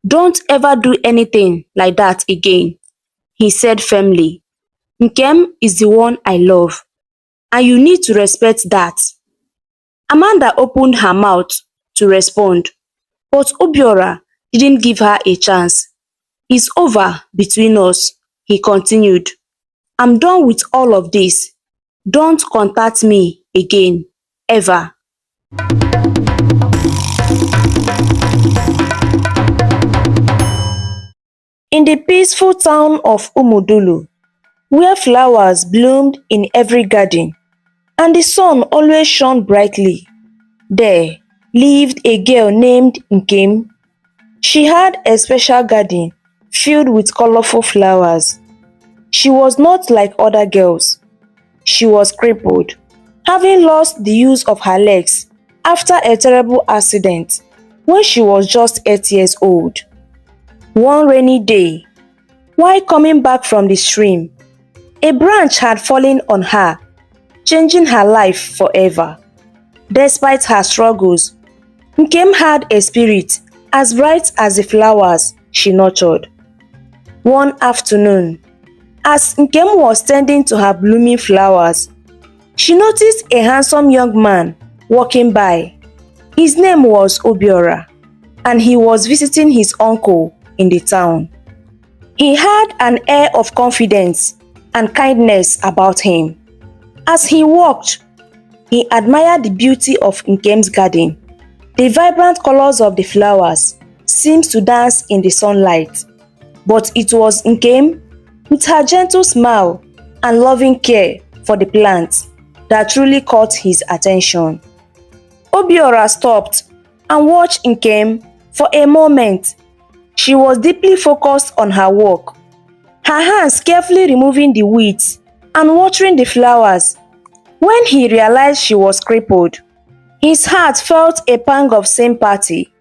"Don't ever do anything like that again," he said firmly. "Nkem is the one I love, and you need to respect that." Amanda opened her mouth to respond, but Obiora didn't give her a chance. "It's over between us," he continued. "I'm done with all of this. Don't contact me again, ever." In the peaceful town of Umudulu, where flowers bloomed in every garden and the sun always shone brightly, there lived a girl named Nkem. She had a special garden filled with colorful flowers. She was not like other girls. She was crippled, having lost the use of her legs after a terrible accident when she was just 8 years old. One rainy day, while coming back from the stream, a branch had fallen on her, changing her life forever. Despite her struggles, Nkem had a spirit as bright as the flowers she nurtured. One afternoon, as Nkem was tending to her blooming flowers, she noticed a handsome young man walking by. His name was Obiora, and he was visiting his uncle in the town. He had an air of confidence and kindness about him. As he walked, he admired the beauty of Nkem's garden. The vibrant colors of the flowers seemed to dance in the sunlight, but it was Nkem, with her gentle smile and loving care for the plants, that truly caught his attention. Obiora stopped and watched Nkem for a moment. She was deeply focused on her work, her hands carefully removing the weeds and watering the flowers. When he realized she was crippled, his heart felt a pang of sympathy.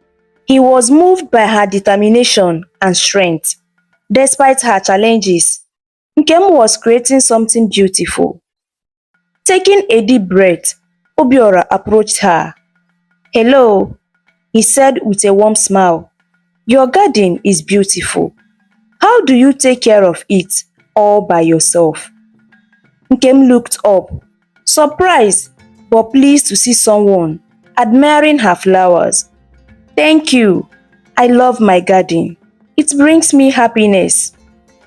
He was moved by her determination and strength. Despite her challenges, Nkem was creating something beautiful. Taking a deep breath, Obiora approached her. "Hello," he said with a warm smile. "Your garden is beautiful. How do you take care of it all by yourself?" Nkem looked up, surprised but pleased to see someone admiring her flowers. "Thank you. I love my garden. It brings me happiness,"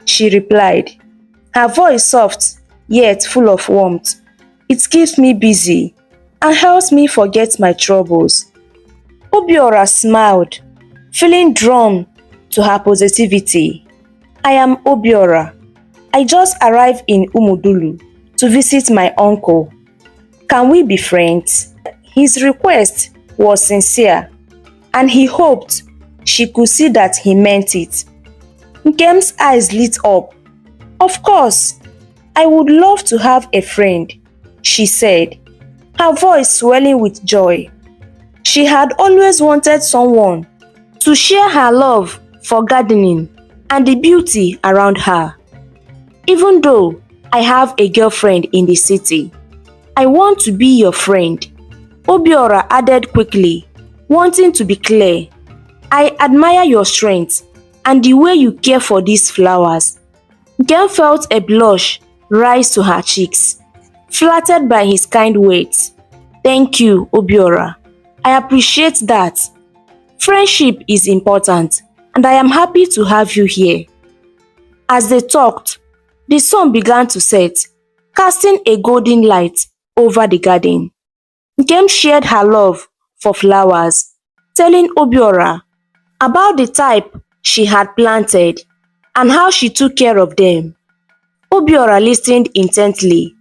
she replied, her voice soft yet full of warmth. "It keeps me busy and helps me forget my troubles." Obiora smiled, feeling drawn to her positivity. "I am Obiora. I just arrived in Umudulu to visit my uncle. Can we be friends?" His request was sincere, and he hoped she could see that he meant it. Nkem's eyes lit up. "Of course, I would love to have a friend," she said, her voice swelling with joy. She had always wanted someone to share her love for gardening and the beauty around her. "Even though I have a girlfriend in the city, I want to be your friend," Obiora added quickly, wanting to be clear. "I admire your strength and the way you care for these flowers." Nkem felt a blush rise to her cheeks, flattered by his kind words. "Thank you, Obiora. I appreciate that. Friendship is important, and I am happy to have you here." As they talked, the sun began to set, casting a golden light over the garden. Nkem shared her love for flowers, telling Obiora about the type she had planted and how she took care of them. Obiora listened intently,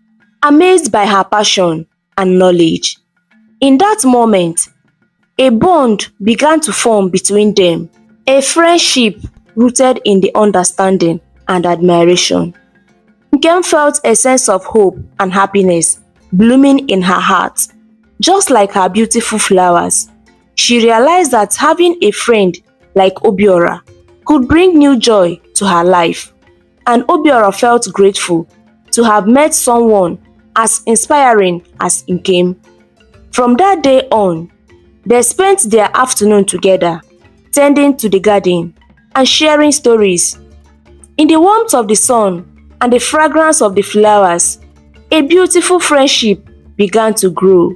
amazed by her passion and knowledge. In that moment, a bond began to form between them, a friendship rooted in the understanding and admiration. Nkem felt a sense of hope and happiness blooming in her heart. Just like her beautiful flowers, she realized that having a friend like Obiora could bring new joy to her life, and Obiora felt grateful to have met someone as inspiring as Nkem. From that day on, they spent their afternoon together, tending to the garden and sharing stories. In the warmth of the sun and the fragrance of the flowers, a beautiful friendship began to grow,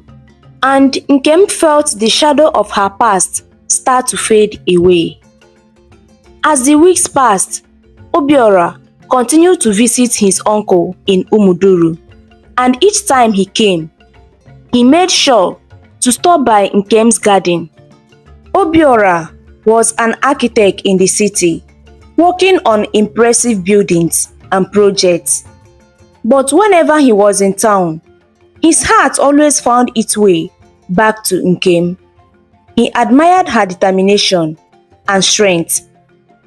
and Nkem felt the shadow of her past start to fade away. As the weeks passed, Obiora continued to visit his uncle in Umuduru, and each time he came, he made sure to stop by Nkem's garden. Obiora was an architect in the city, working on impressive buildings and projects. But whenever he was in town, his heart always found its way back to Nkem. He admired her determination and strength,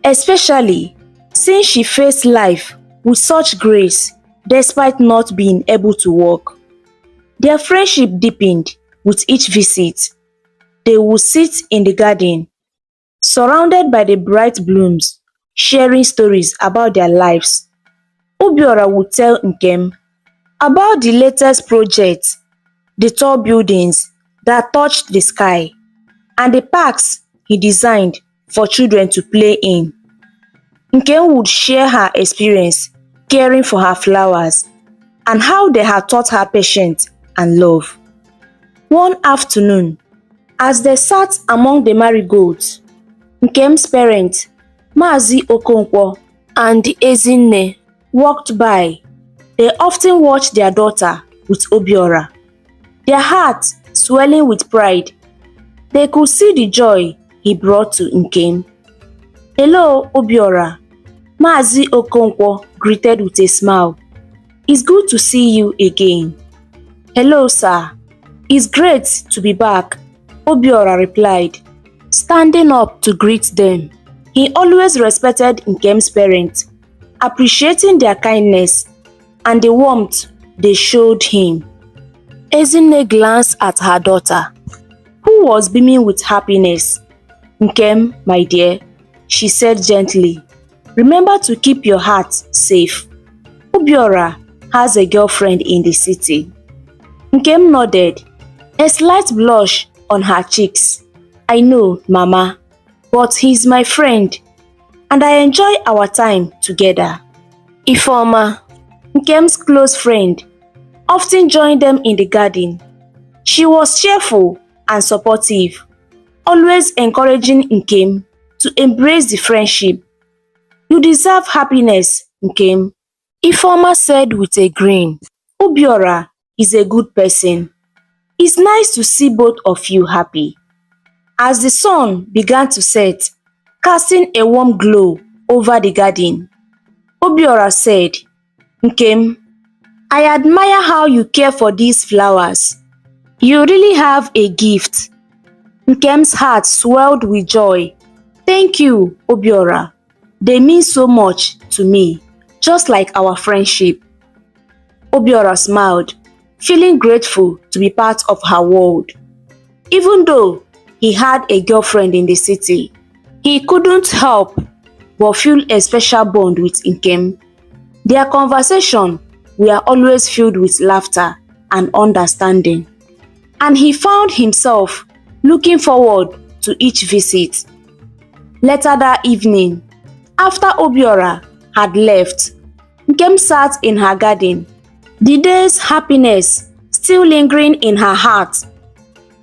especially since she faced life with such grace despite not being able to walk. Their friendship deepened with each visit. They would sit in the garden, surrounded by the bright blooms, sharing stories about their lives. Obiora would tell Nkem about the latest projects, the tall buildings that touched the sky, and the parks he designed for children to play in. Nkem would share her experience caring for her flowers and how they had taught her patience and love. One afternoon, as they sat among the marigolds, Nkem's parents, Mazi Okonkwo and Ezinne, walked by. They often watched their daughter with Obiora, their hearts swelling with pride. They could see the joy he brought to Nkem. "Hello, Obiora," Mazi Okonkwo greeted with a smile. "It's good to see you again." "Hello, sir. It's great to be back," Obiora replied, standing up to greet them. He always respected Nkem's parents, appreciating their kindness and the warmth they showed him. Ezinne glanced at her daughter, who was beaming with happiness. "Nkem, my dear," she said gently, "remember to keep your heart safe. Obiora has a girlfriend in the city." Nkem nodded, a slight blush on her cheeks. "I know, Mama, but he's my friend, and I enjoy our time together." Ifeoma, Nkem's close friend, often joined them in the garden. She was cheerful and supportive, always encouraging Nkem to embrace the friendship. "You deserve happiness, Nkem," Ifeoma said with a grin. "Obiora is a good person. It's nice to see both of you happy." As the sun began to set, casting a warm glow over the garden, Obiora said, "Nkem, I admire how you care for these flowers. You really have a gift." Nkem's heart swelled with joy. "Thank you, Obiora. They mean so much to me, just like our friendship." Obiora smiled, feeling grateful to be part of her world. Even though he had a girlfriend in the city, he couldn't help but feel a special bond with Nkem. Their conversations were always filled with laughter and understanding, and he found himself looking forward to each visit. Later that evening, after Obiora had left, Nkem sat in her garden, the day's happiness still lingering in her heart.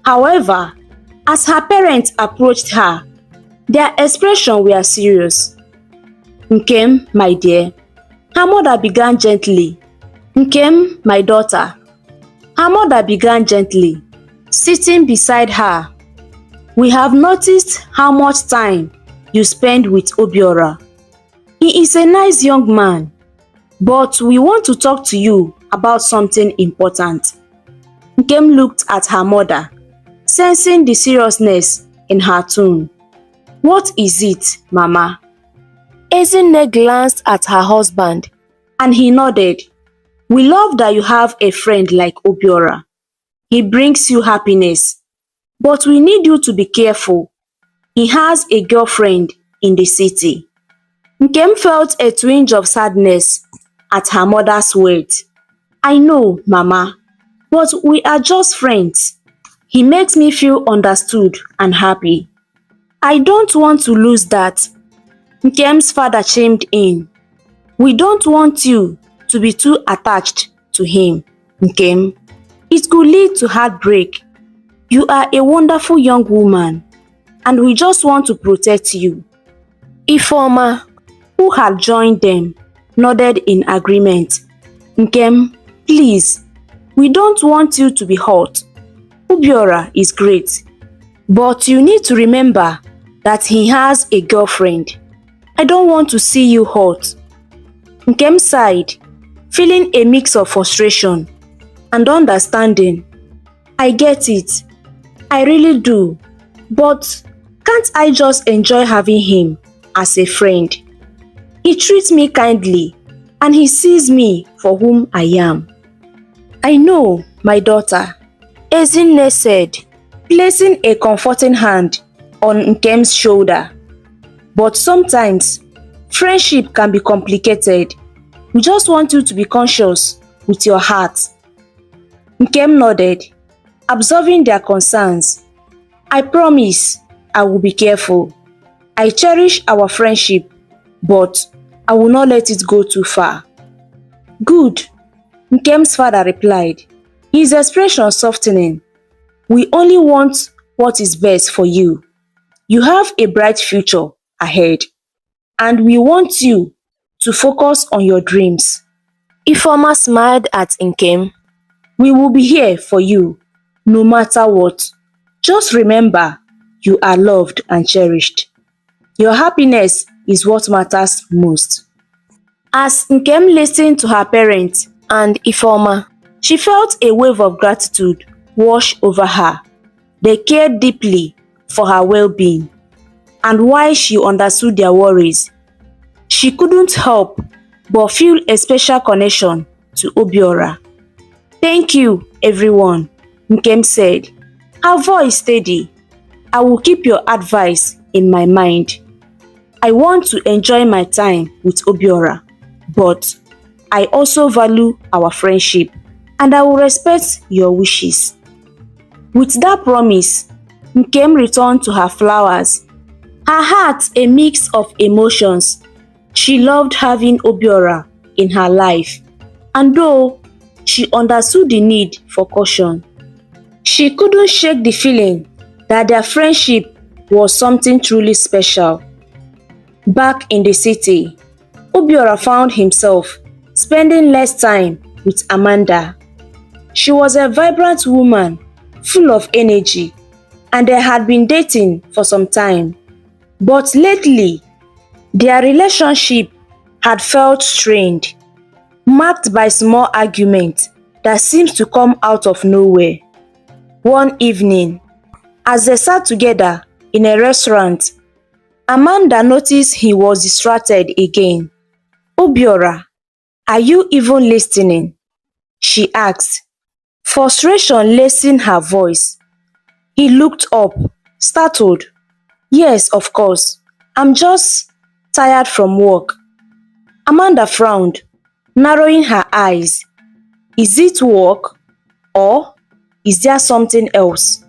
However, as her parents approached her, their expressions were serious. "Nkem, my dear," her mother began gently. "Nkem, my daughter," her mother began gently, sitting beside her. "We have noticed how much time you spend with Obiora. He is a nice young man, but we want to talk to you about something important." Nkem looked at her mother, sensing the seriousness in her tone. "What is it, Mama?" Ezinne glanced at her husband, and he nodded. "We love that you have a friend like Obiora. He brings you happiness, but we need you to be careful. He has a girlfriend in the city." Nkem felt a twinge of sadness at her mother's words. "I know, Mama, but we are just friends. He makes me feel understood and happy. I don't want to lose that." Nkem's father chimed in. We don't want you to be too attached to him, Nkem. It could lead to heartbreak. You are a wonderful young woman, and we just want to protect you. Ifeoma, who had joined them, nodded in agreement. Nkem, please, we don't want you to be hurt. Obiora is great, but you need to remember that he has a girlfriend. I don't want to see you hurt. Nkem sighed, feeling a mix of frustration and understanding. I get it. I really do. But can't I just enjoy having him as a friend? He treats me kindly and he sees me for whom I am. I know, my daughter, Ezinne said, placing a comforting hand on Nkem's shoulder. But sometimes, friendship can be complicated. We just want you to be conscious with your heart. Nkem nodded, observing their concerns. I promise I will be careful. I cherish our friendship, but I will not let it go too far. Good, Nkem's father replied, his expression softening. We only want what is best for you. You have a bright future ahead, and we want you to focus on your dreams. Ifeoma smiled at Nkem. We will be here for you, no matter what. Just remember, you are loved and cherished. Your happiness is what matters most. As Nkem listened to her parents and Ifeoma, she felt a wave of gratitude wash over her. They cared deeply for her well-being, and while she understood their worries, she couldn't help but feel a special connection to Obiora. Thank you, everyone, Nkem said, her voice steady. I will keep your advice in my mind. I want to enjoy my time with Obiora, but I also value our friendship and I will respect your wishes. With that promise, Nkem returned to her flowers, her heart a mix of emotions. She loved having Obiora in her life, and though she understood the need for caution, she couldn't shake the feeling that their friendship was something truly special. Back in the city, Obiora found himself spending less time with Amanda. She was a vibrant woman, full of energy, and they had been dating for some time. But lately, their relationship had felt strained, marked by small arguments that seemed to come out of nowhere. One evening, as they sat together in a restaurant, Amanda noticed he was distracted again. Obiora, are you even listening? She asked, frustration lacing her voice. He looked up, startled. Yes, of course. I'm just tired from work. Amanda frowned, narrowing her eyes. Is it work? Or is there something else?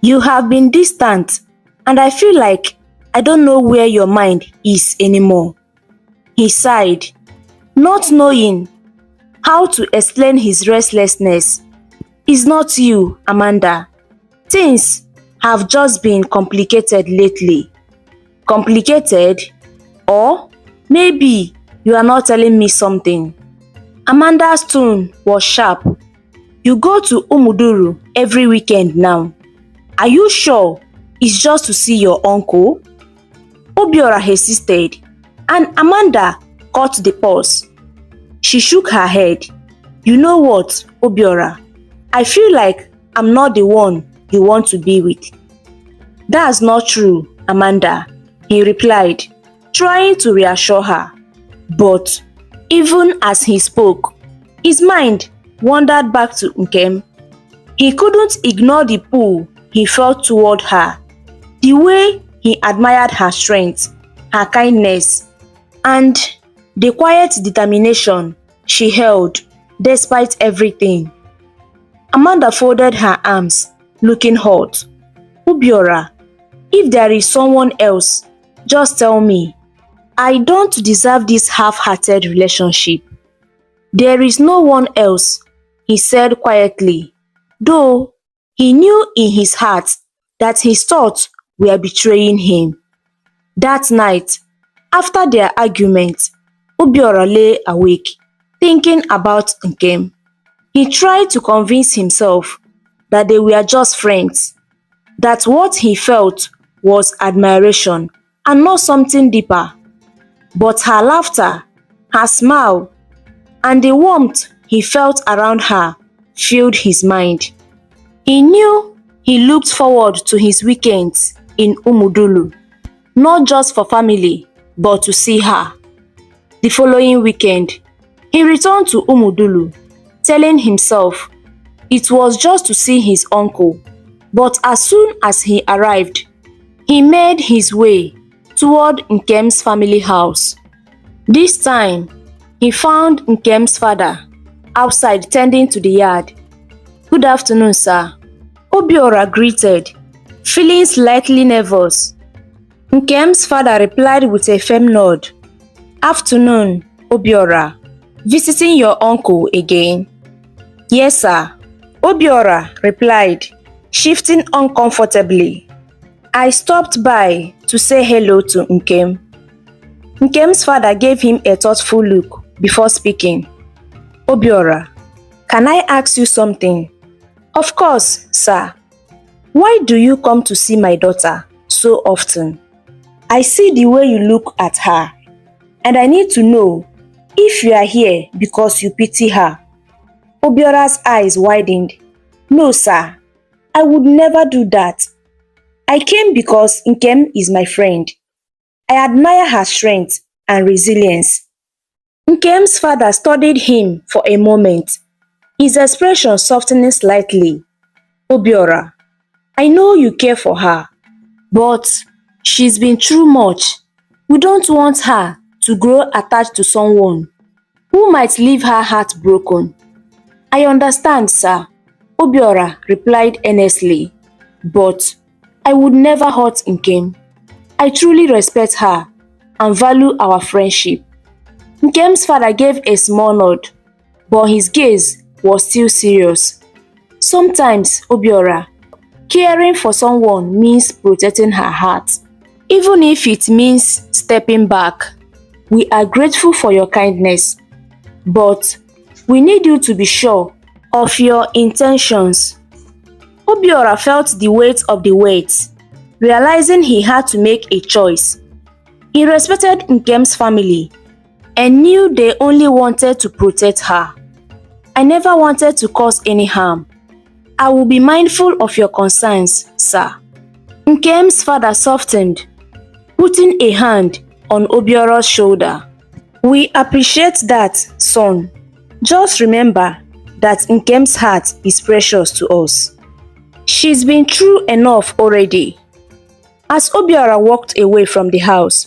You have been distant, and I feel like I don't know where your mind is anymore. He sighed, not knowing how to explain his restlessness. It's not you, Amanda. Things have just been complicated lately. Complicated? Or maybe you are not telling me something. Amanda's tone was sharp. You go to Umuduru every weekend now. Are you sure it's just to see your uncle? Obiora hesitated, and Amanda caught the pause. She shook her head. You know what, Obiora? I feel like I'm not the one you want to be with. That's not true, Amanda, he replied, trying to reassure her. But even as he spoke, his mind wandered back to Nkem. He couldn't ignore the pull he felt toward her, the way he admired her strength, her kindness, and the quiet determination she held despite everything. Amanda folded her arms, looking hot. Obiora, if there is someone else, just tell me. I don't deserve this half-hearted relationship. There is no one else, he said quietly, though he knew in his heart that his thoughts were betraying him. That night, after their argument, Obiora lay awake, thinking about Nkem. He tried to convince himself that they were just friends, that what he felt was admiration and not something deeper. But her laughter, her smile, and the warmth he felt around her filled his mind. He knew he looked forward to his weekends in Umudulu, not just for family, but to see her. The following weekend, he returned to Umudulu, telling himself it was just to see his uncle, but as soon as he arrived, he made his way toward Nkem's family house. This time, he found Nkem's father outside tending to the yard. "Good afternoon, sir," Obiora greeted, feeling slightly nervous. Nkem's father replied with a firm nod. "Afternoon, Obiora. Visiting your uncle again?" "Yes, sir," Obiora replied, shifting uncomfortably. "I stopped by to say hello to Nkem." Nkem's father gave him a thoughtful look before speaking. "Obiora, can I ask you something?" "Of course, sir." "Why do you come to see my daughter so often? I see the way you look at her, and I need to know if you are here because you pity her." Obiora's eyes widened. "No, sir. I would never do that. I came because Nkem is my friend. I admire her strength and resilience." Nkem's father studied him for a moment, his expression softening slightly. "Obiora, I know you care for her, but she's been through much. We don't want her to grow attached to someone who might leave her heartbroken." "I understand, sir," Obiora replied earnestly, "but I would never hurt Nkem. I truly respect her and value our friendship." Nkem's father gave a small nod, but his gaze was still serious. "Sometimes, Obiora, caring for someone means protecting her heart, even if it means stepping back. We are grateful for your kindness, but we need you to be sure of your intentions." Obiora felt the weight of the words, realizing he had to make a choice. He respected Nkem's family and knew they only wanted to protect her. "I never wanted to cause any harm. I will be mindful of your concerns, sir." Nkem's father softened, putting a hand on Obiora's shoulder. "We appreciate that, son. Just remember that Nkem's heart is precious to us. She's been through enough already." As Obiora walked away from the house,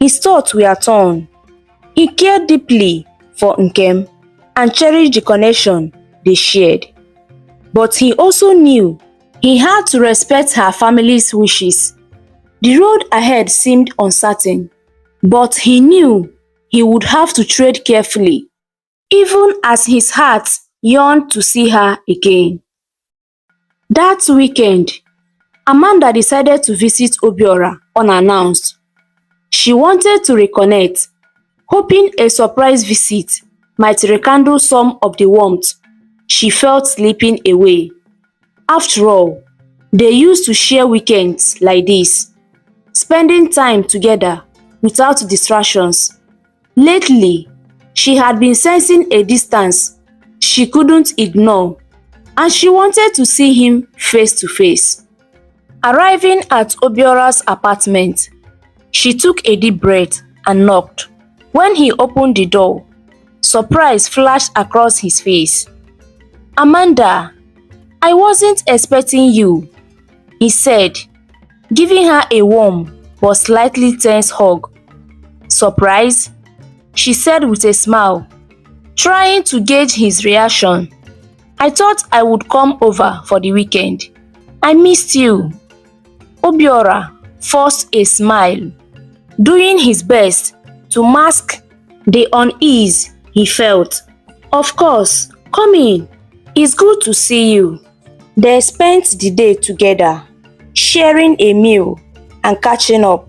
his thoughts were torn. He cared deeply for Nkem and cherished the connection they shared. But he also knew he had to respect her family's wishes. The road ahead seemed uncertain, but he knew he would have to tread carefully, even as his heart yearned to see her again. That weekend, Amanda decided to visit Obiora unannounced. She wanted to reconnect, hoping a surprise visit might rekindle some of the warmth she felt slipping away. After all, they used to share weekends like this, spending time together without distractions. Lately, she had been sensing a distance she couldn't ignore, and she wanted to see him face to face. Arriving at Obiora's apartment, she took a deep breath and knocked. When he opened the door, surprise flashed across his face. "Amanda, I wasn't expecting you," he said, giving her a warm but slightly tense hug. "Surprise?" she said with a smile, trying to gauge his reaction. "I thought I would come over for the weekend. I missed you." Obiora forced a smile, doing his best to mask the unease he felt. "Of course, come in. It's good to see you." They spent the day together, sharing a meal and catching up.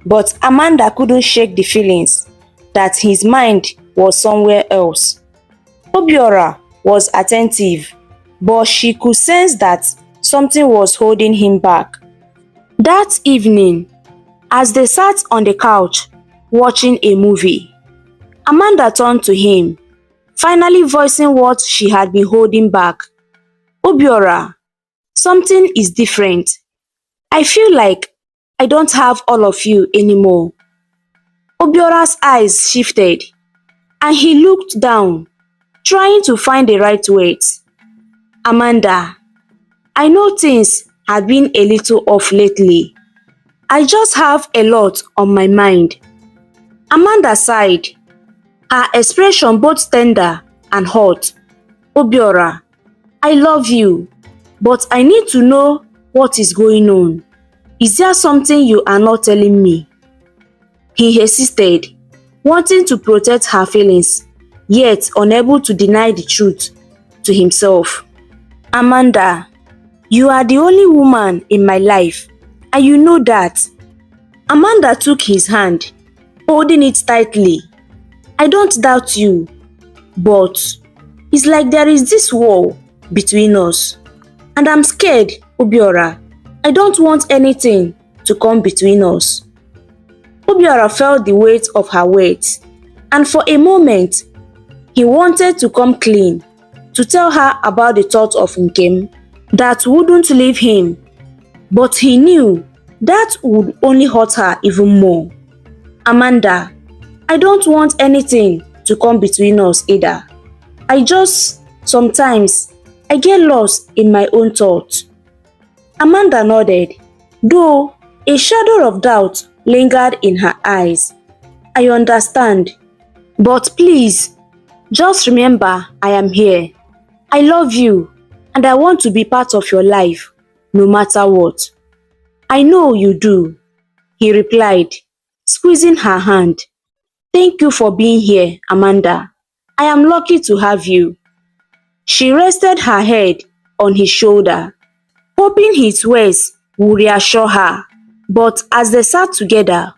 But Amanda couldn't shake the feelings that his mind was somewhere else. Obiora was attentive, but she could sense that something was holding him back. That evening, as they sat on the couch watching a movie, Amanda turned to him, finally voicing what she had been holding back. "Obiora, something is different. I feel like I don't have all of you anymore." Obiora's eyes shifted, and he looked down, trying to find the right words. "Amanda, I know things have been a little off lately. I just have a lot on my mind." Amanda sighed, her expression both tender and hot. "Obiora, I love you, but I need to know what is going on. Is there something you are not telling me?" He hesitated, wanting to protect her feelings, yet unable to deny the truth to himself. "Amanda, you are the only woman in my life, and you know that." Amanda took his hand, holding it tightly. "I don't doubt you, but it's like there is this wall between us, and I'm scared, Obiora. I don't want anything to come between us." Obiora felt the weight of her words, and for a moment, he wanted to come clean, to tell her about the thought of Nkem that wouldn't leave him, but he knew that would only hurt her even more. "Amanda, I don't want anything to come between us either. Sometimes I get lost in my own thoughts." Amanda nodded, though a shadow of doubt lingered in her eyes. "I understand, but please, just remember I am here. I love you, and I want to be part of your life, no matter what." "I know you do," he replied, squeezing her hand. "Thank you for being here, Amanda. I am lucky to have you." She rested her head on his shoulder, hoping his words would reassure her. But as they sat together,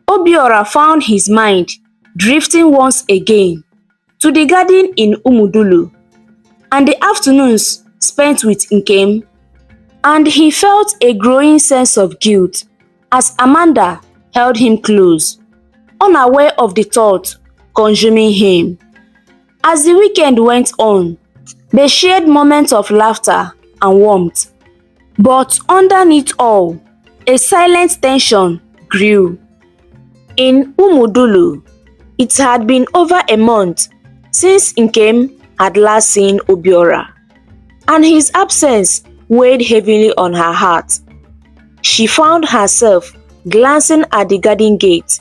Obiora found his mind drifting once again to the garden in Umudulu and the afternoons spent with Nkem, and he felt a growing sense of guilt as Amanda held him close, unaware of the thought consuming him. As the weekend went on, they shared moments of laughter and warmth, but underneath all, a silent tension grew. In Umudulu, it had been over a month since Nkem had last seen Obiora, and his absence weighed heavily on her heart. She found herself glancing at the garden gate,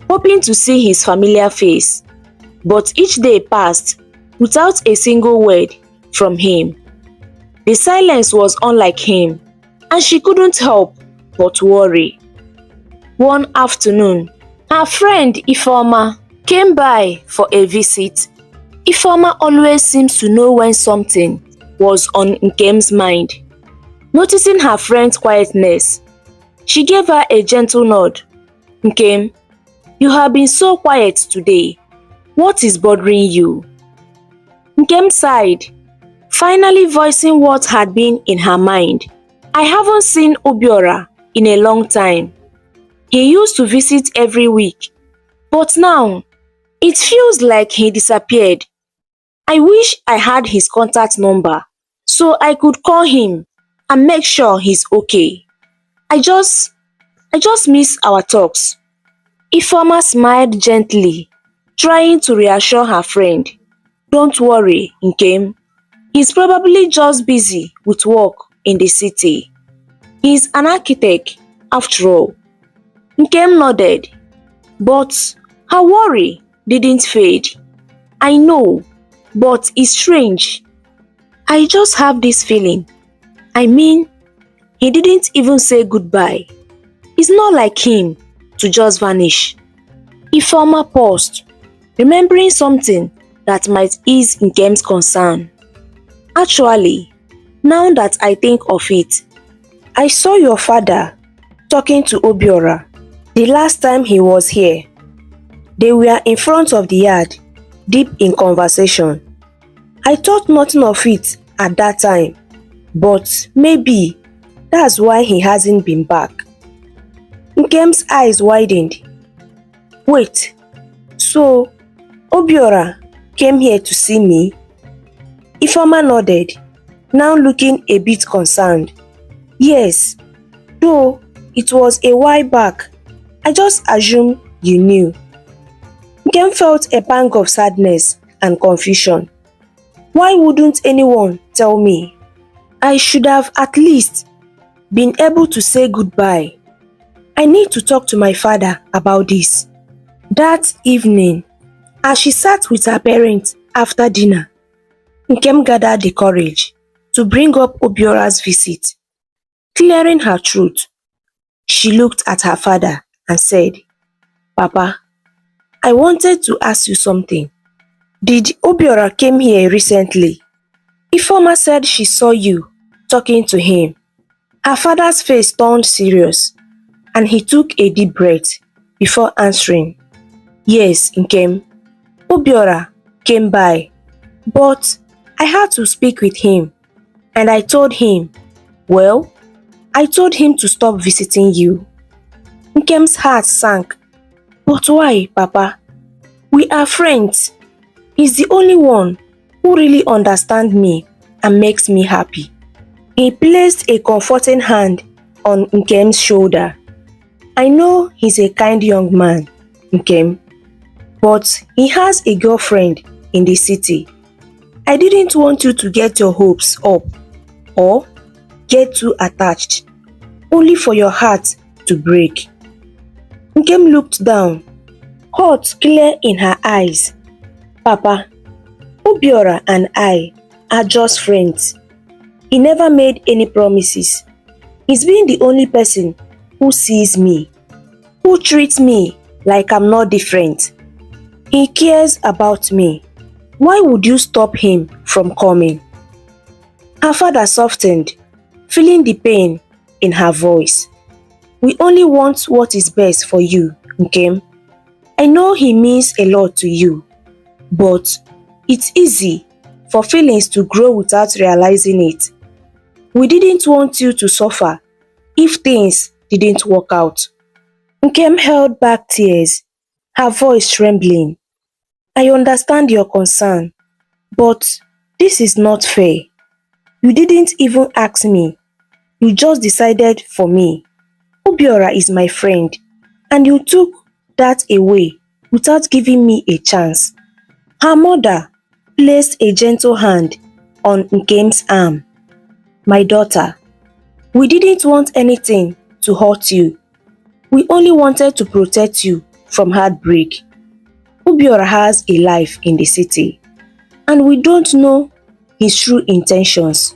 hoping to see his familiar face, but each day passed without a single word from him. The silence was unlike him, and she couldn't help but worry. One afternoon, her friend Ifeoma came by for a visit. Ifeoma always seems to know when something was on Nkem's mind. Noticing her friend's quietness, she gave her a gentle nod. "Nkem, you have been so quiet today. What is bothering you?" Nkem sighed, finally voicing what had been in her mind. "I haven't seen Obiora in a long time. He used to visit every week, but now it feels like he disappeared. I wish I had his contact number so I could call him and make sure he's okay. I just miss our talks." Ifeoma smiled gently, trying to reassure her friend. "Don't worry, Nkem. He's probably just busy with work in the city. He's an architect, after all." Nkem nodded, but her worry didn't fade. "I know, but it's strange. I just have this feeling. I mean, he didn't even say goodbye. It's not like him to just vanish." Ifeoma paused, remembering something that might ease Nkem's concern. Actually, now that I think of it, I saw your father talking to Obiora the last time he was here. They were in front of the yard, deep in conversation. I thought nothing of it at that time, but maybe that's why he hasn't been back. Nkem's eyes widened. Wait, so Obiora came here to see me? Ifeoma nodded, now looking a bit concerned. Yes, though it was a while back. I just assumed you knew. Nkem felt a pang of sadness and confusion. Why wouldn't anyone tell me? I should have at least been able to say goodbye. I need to talk to my father about this. That evening, as she sat with her parents after dinner, Nkem gathered the courage to bring up Obiora's visit. Clearing her throat, she looked at her father and said, Papa, I wanted to ask you something. Did Obiora came here recently? Ifeoma said she saw you talking to him. Her father's face turned serious, and he took a deep breath before answering. Yes, Nkem, Obiora came by, but I had to speak with him, and I told him to stop visiting you. Nkem's heart sank. But why, Papa? We are friends. He's the only one who really understands me and makes me happy. He placed a comforting hand on Nkem's shoulder. I know he's a kind young man, Nkem, but he has a girlfriend in the city. I didn't want you to get your hopes up or get too attached, only for your heart to break. Nkem looked down, hurt clear in her eyes. Papa, Obiora and I are just friends. He never made any promises. He's been the only person who sees me, who treats me like I'm not different. He cares about me. Why would you stop him from coming? Her father softened, feeling the pain in her voice. We only want what is best for you, Nkem. I know he means a lot to you, but it's easy for feelings to grow without realizing it. We didn't want you to suffer if things didn't work out. Nkem held back tears, her voice trembling. I understand your concern, but this is not fair. You didn't even ask me. You just decided for me. Obiora is my friend, and you took that away without giving me a chance. Her mother placed a gentle hand on Nkem's arm. My daughter, we didn't want anything to hurt you. We only wanted to protect you from heartbreak. Obiora has a life in the city, and we don't know his true intentions.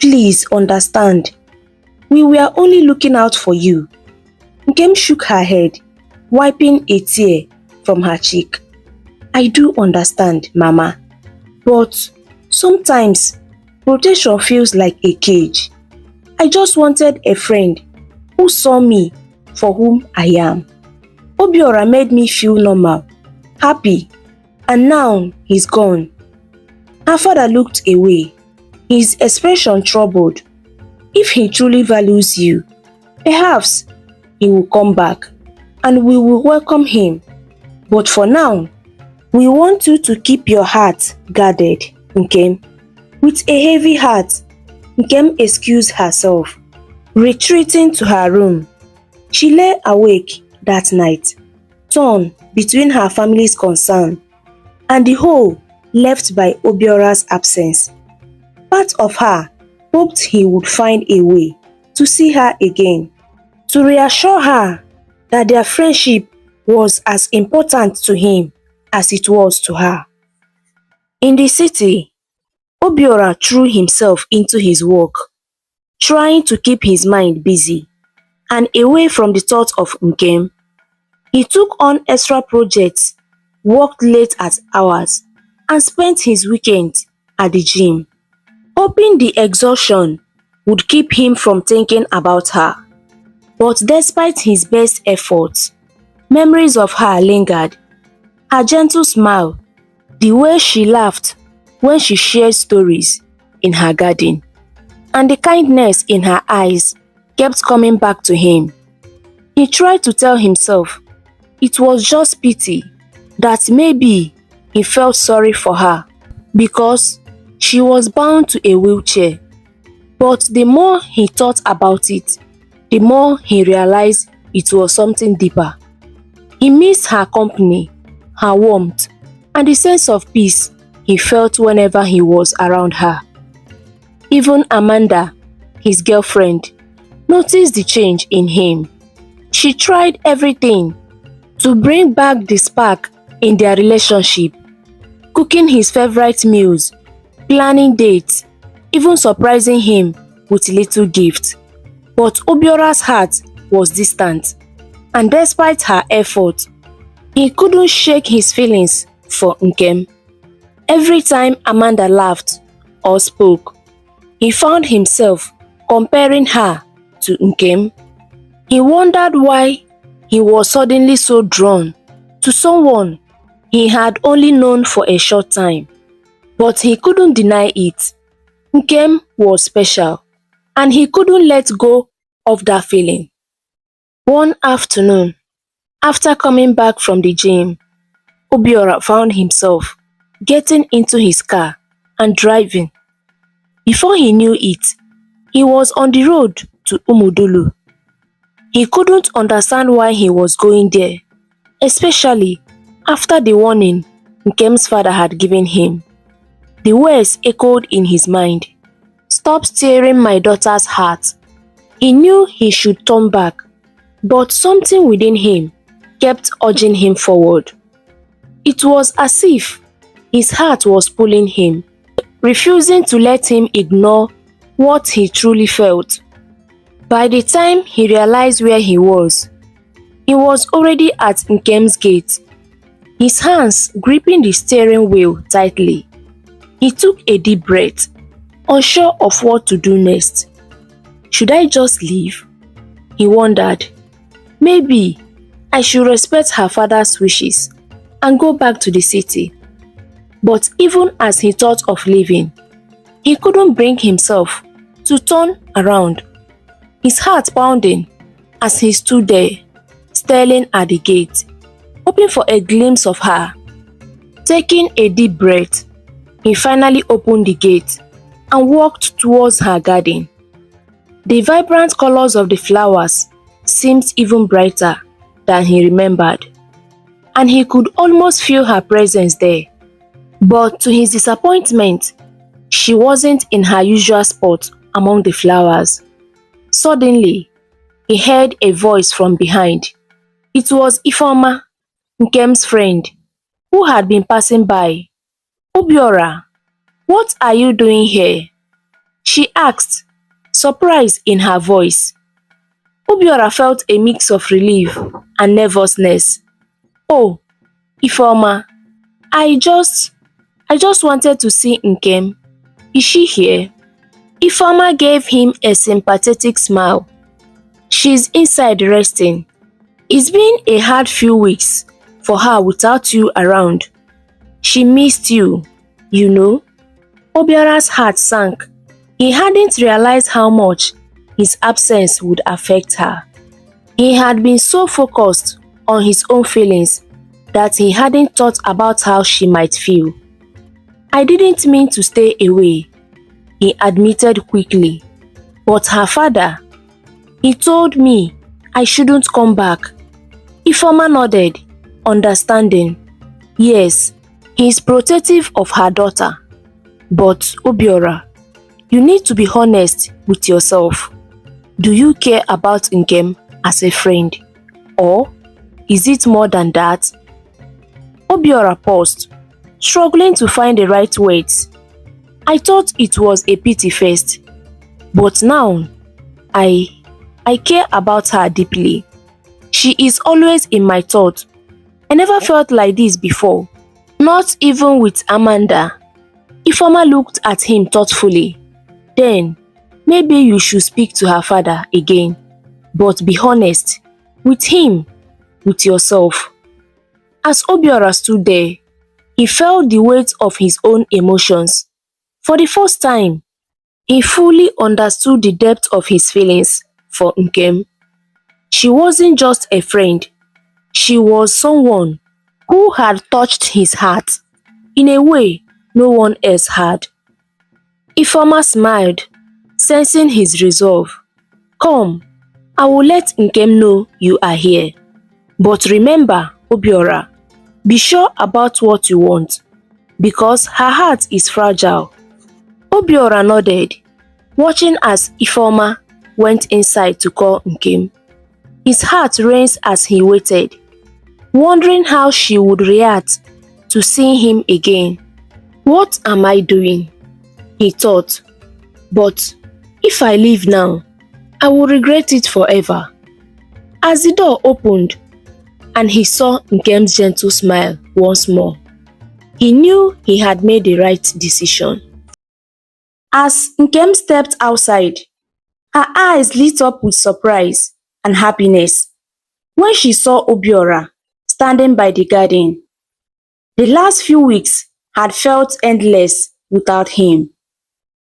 Please understand, we were only looking out for you. Nkem shook her head, wiping a tear from her cheek. I do understand, Mama, but sometimes protection feels like a cage. I just wanted a friend who saw me for whom I am. Obiora made me feel normal, happy, and now he's gone. Her father looked away, his expression troubled. If he truly values you, perhaps he will come back and we will welcome him. But for now, we want you to keep your heart guarded, Nkem. With a heavy heart, Nkem excused herself, retreating to her room. She lay awake that night, torn between her family's concern and the hole left by Obiora's absence. Part of her hoped he would find a way to see her again, to reassure her that their friendship was as important to him as it was to her. In the city, Obiora threw himself into his work, trying to keep his mind busy and away from the thought of Nkem. He took on extra projects, worked late at hours, and spent his weekends at the gym, hoping the exhaustion would keep him from thinking about her. But despite his best efforts, memories of her lingered. Her gentle smile, the way she laughed when she shared stories in her garden, and the kindness in her eyes kept coming back to him. He tried to tell himself it was just pity, that maybe he felt sorry for her because she was bound to a wheelchair. But the more he thought about it, the more he realized it was something deeper. He missed her company, her warmth, and the sense of peace he felt whenever he was around her. Even Amanda, his girlfriend, noticed the change in him. She tried everything to bring back the spark in their relationship, cooking his favorite meals, planning dates, even surprising him with little gifts. But Obiora's heart was distant, and despite her efforts, he couldn't shake his feelings for Nkem. Every time Amanda laughed or spoke, he found himself comparing her to Nkem. He wondered why he was suddenly so drawn to someone he had only known for a short time. But he couldn't deny it. Nkem was special, and he couldn't let go of that feeling. One afternoon, after coming back from the gym, Obiora found himself getting into his car and driving. Before he knew it, he was on the road to Umudulu. He couldn't understand why he was going there, especially after the warning Nkem's father had given him. The words echoed in his mind. "Stop stealing my daughter's heart." He knew he should turn back, but something within him kept urging him forward. It was as if his heart was pulling him, refusing to let him ignore what he truly felt. By the time he realized where he was already at Nkem's gate, his hands gripping the steering wheel tightly. He took a deep breath, unsure of what to do next. Should I just leave? He wondered. Maybe I should respect her father's wishes and go back to the city. But even as he thought of leaving, he couldn't bring himself to turn around, his heart pounding as he stood there, staring at the gate, hoping for a glimpse of her. Taking a deep breath, he finally opened the gate and walked towards her garden. The vibrant colors of the flowers seemed even brighter than he remembered, and he could almost feel her presence there. But to his disappointment, she wasn't in her usual spot among the flowers. Suddenly, he heard a voice from behind. It was Ifeoma, Nkem's friend, who had been passing by. "Obiora, what are you doing here?" she asked, surprise in her voice. Obiora felt a mix of relief and nervousness. "Oh, Ifeoma, I just wanted to see Nkem. Is she here?" Ifeoma gave him a sympathetic smile. "She's inside resting. It's been a hard few weeks for her without you around. She missed you, you know." Obiora's heart sank. He hadn't realized how much his absence would affect her. He had been so focused on his own feelings that he hadn't thought about how she might feel. "I didn't mean to stay away," he admitted quickly. "But her father, he told me I shouldn't come back." Ifeoma nodded, understanding. Yes, he is protective of her daughter. But Obiora, you need to be honest with yourself. Do you care about Nkem as a friend? Or is it more than that? Obiora paused, struggling to find the right words. "I thought it was a pity first, but now I care about her deeply. She is always in my thoughts. I never felt like this before, not even with Amanda. Ifeoma looked at him thoughtfully. Then, maybe you should speak to her father again, but be honest with him, with yourself. As Obiora stood there, he felt the weight of his own emotions. For the first time, he fully understood the depth of his feelings for Nkem. She wasn't just a friend, she was someone who had touched his heart in a way no one else had. Ifeoma smiled, sensing his resolve. Come, I will let Nkem know you are here. But remember, Obiora, be sure about what you want, because her heart is fragile. Obiora nodded, watching as Ifeoma went inside to call Nkem. His heart raced as he waited, wondering how she would react to seeing him again. What am I doing? He thought. But if I leave now, I will regret it forever. As the door opened and he saw Nkem's gentle smile once more, he knew he had made the right decision. As Nkem stepped outside, her eyes lit up with surprise and happiness when she saw Obiora standing by the garden. The last few weeks had felt endless without him.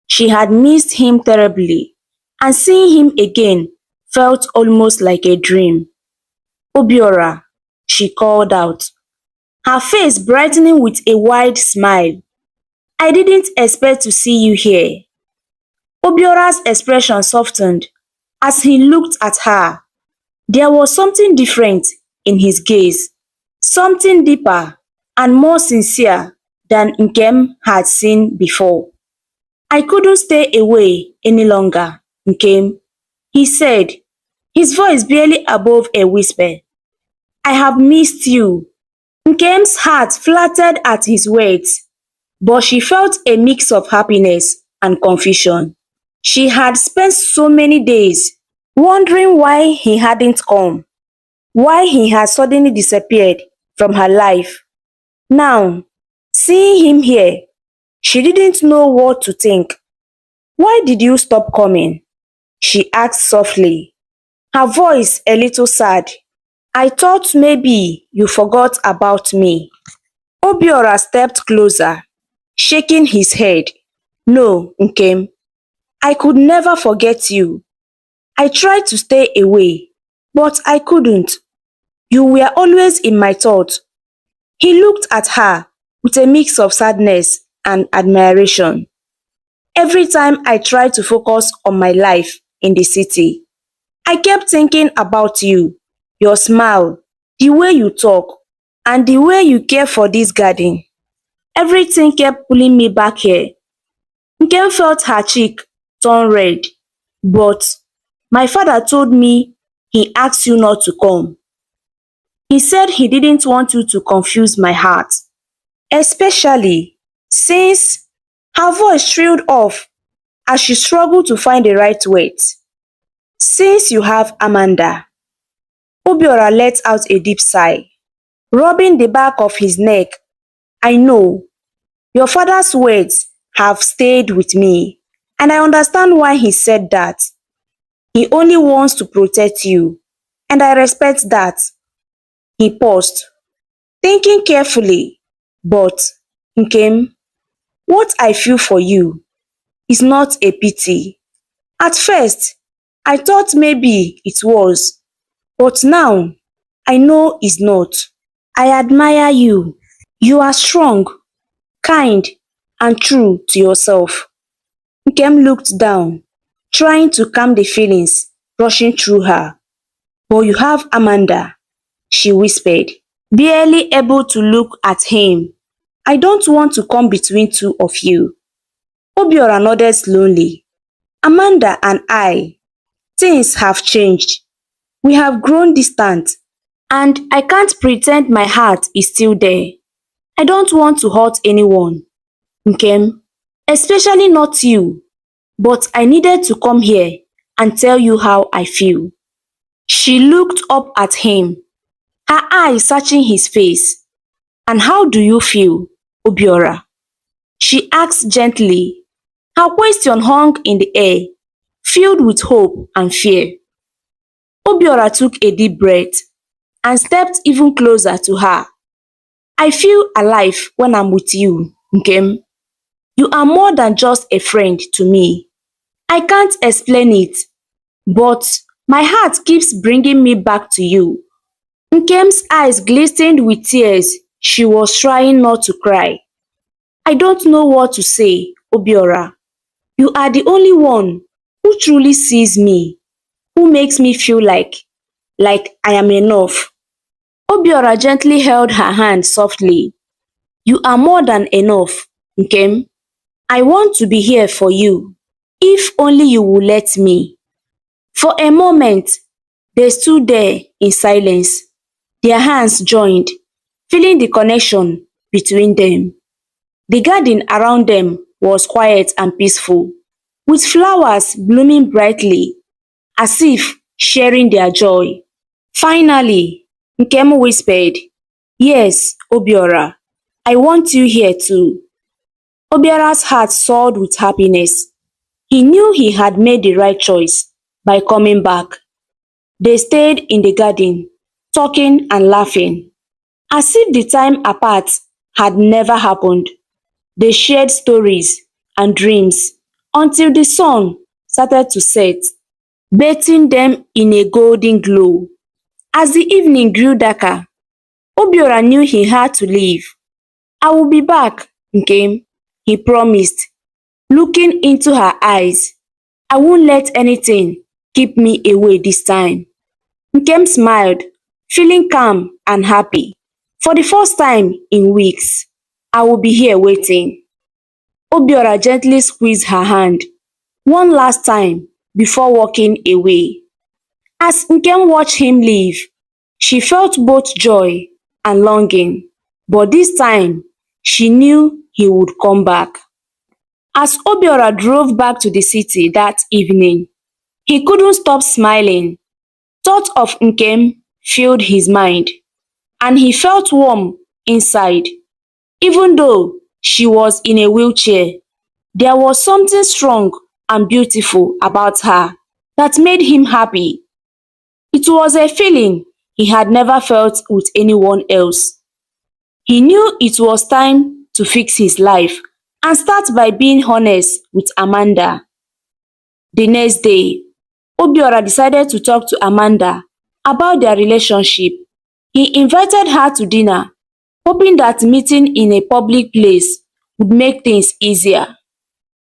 She had missed him terribly, and seeing him again felt almost like a dream. Obiora, she called out, her face brightening with a wide smile. I didn't expect to see you here. Obiora's expression softened as he looked at her. There was something different in his gaze, something deeper and more sincere than Nkem had seen before. I couldn't stay away any longer, Nkem, he said, his voice barely above a whisper. I have missed you. Nkem's heart fluttered at his words, but she felt a mix of happiness and confusion. She had spent so many days wondering why he hadn't come, why he had suddenly disappeared from her life. Now, seeing him here, she didn't know what to think. Why did you stop coming? She asked softly, her voice a little sad. I thought maybe you forgot about me. Obiora stepped closer, shaking his head. No, Nkem, I could never forget you. I tried to stay away, but I couldn't. You were always in my thoughts. He looked at her with a mix of sadness and admiration. Every time I tried to focus on my life in the city, I kept thinking about you, your smile, the way you talk, and the way you care for this garden. Everything kept pulling me back here. Nkem felt her cheek turn red, but my father told me he asked you not to come. He said he didn't want you to confuse my heart, especially since her voice trailed off as she struggled to find the right words. Since you have Amanda. Obiora let out a deep sigh, rubbing the back of his neck. I know. Your father's words have stayed with me, and I understand why he said that. He only wants to protect you, and I respect that. He paused, thinking carefully. But, Nkem, what I feel for you is not a pity. At first, I thought maybe it was, but now I know it's not. I admire you. You are strong, kind, and true to yourself. Nkem looked down, trying to calm the feelings rushing through her. But you have Amanda, she whispered, barely able to look at him. I don't want to come between two of you. Obiora nodded slowly. Amanda and I, things have changed. We have grown distant, and I can't pretend my heart is still there. I don't want to hurt anyone, Nkem, especially not you. But I needed to come here and tell you how I feel. She looked up at him, her eyes searching his face. "And how do you feel, Obiora?" she asked gently. Her question hung in the air, filled with hope and fear. Obiora took a deep breath and stepped even closer to her. "I feel alive when I'm with you, Nkem. You are more than just a friend to me. I can't explain it, but my heart keeps bringing me back to you." Nkem's eyes glistened with tears. She was trying not to cry. "I don't know what to say, Obiora. You are the only one who truly sees me, who makes me feel like I am enough." Obiora gently held her hand softly. "You are more than enough, Nkem. I want to be here for you, if only you will let me." For a moment, they stood there in silence, their hands joined, feeling the connection between them. The garden around them was quiet and peaceful, with flowers blooming brightly, as if sharing their joy. Finally, Nkem whispered, "Yes, Obiora, I want you here too." Obiora's heart soared with happiness. He knew he had made the right choice by coming back. They stayed in the garden, talking and laughing, as if the time apart had never happened. They shared stories and dreams until the sun started to set, bathing them in a golden glow. As the evening grew darker, Obiora knew he had to leave. "I will be back, Nkem," he promised, looking into her eyes. "I won't let anything keep me away this time." Nkem smiled, feeling calm and happy. "For the first time in weeks, I will be here waiting." Obiora gently squeezed her hand one last time before walking away. As Nkem watched him leave, she felt both joy and longing, but this time she knew he would come back. As Obiora drove back to the city that evening, he couldn't stop smiling. Thought of Nkem filled his mind, and he felt warm inside. Even though she was in a wheelchair, there was something strong and beautiful about her that made him happy. It was a feeling he had never felt with anyone else. He knew it was time to fix his life and start by being honest with Amanda. The next day, Obiora decided to talk to Amanda about their relationship. He invited her to dinner, hoping that meeting in a public place would make things easier.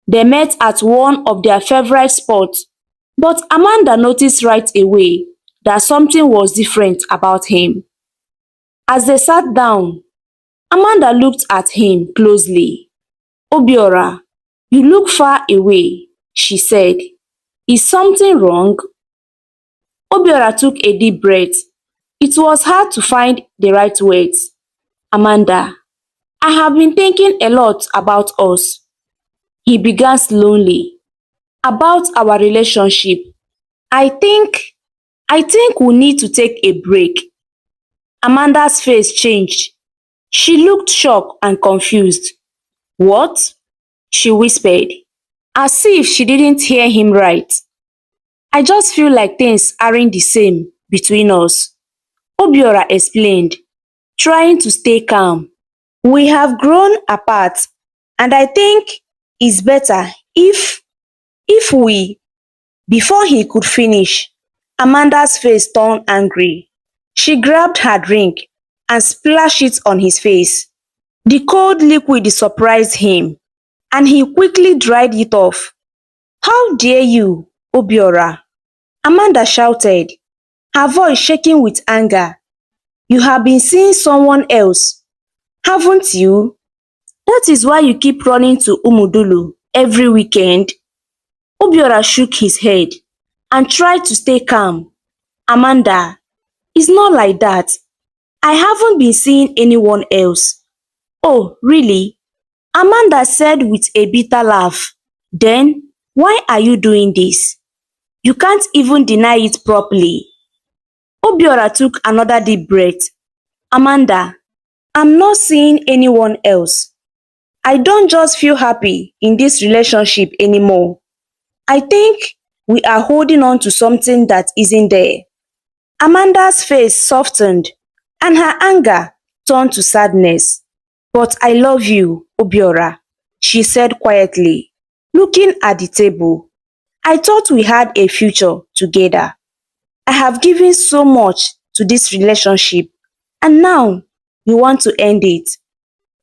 They met at one of their favorite spots, but Amanda noticed right away that something was different about him. As they sat down, Amanda looked at him closely. "Obiora, you look far away," she said. "Is something wrong?" Obiora took a deep breath. It was hard to find the right words. "Amanda, I have been thinking a lot about us." He began slowly. "About our relationship. I think we need to take a break." Amanda's face changed. She looked shocked and confused. "What?" she whispered, as if she didn't hear him right. "I just feel like things aren't the same between us," Obiora explained, trying to stay calm. "We have grown apart, and I think it's better if we..." Before he could finish, Amanda's face turned angry. She grabbed her drink and splashed it on his face. The cold liquid surprised him, and he quickly dried it off. "How dare you, Obiora?" Amanda shouted, her voice shaking with anger. "You have been seeing someone else, haven't you? That is why you keep running to Umudulu every weekend." Obiora shook his head and tried to stay calm. "Amanda, it's not like that. I haven't been seeing anyone else." "Oh, really?" Amanda said with a bitter laugh. "Then why are you doing this? You can't even deny it properly." Obiora took another deep breath. Amanda, I'm not seeing anyone else. I don't just feel happy in this relationship anymore. I think we are holding on to something that isn't there. Amanda's face softened and her anger turned to sadness. But I love you, Obiora, she said quietly, looking at the table. I thought we had a future together. I have given so much to this relationship, and now you want to end it.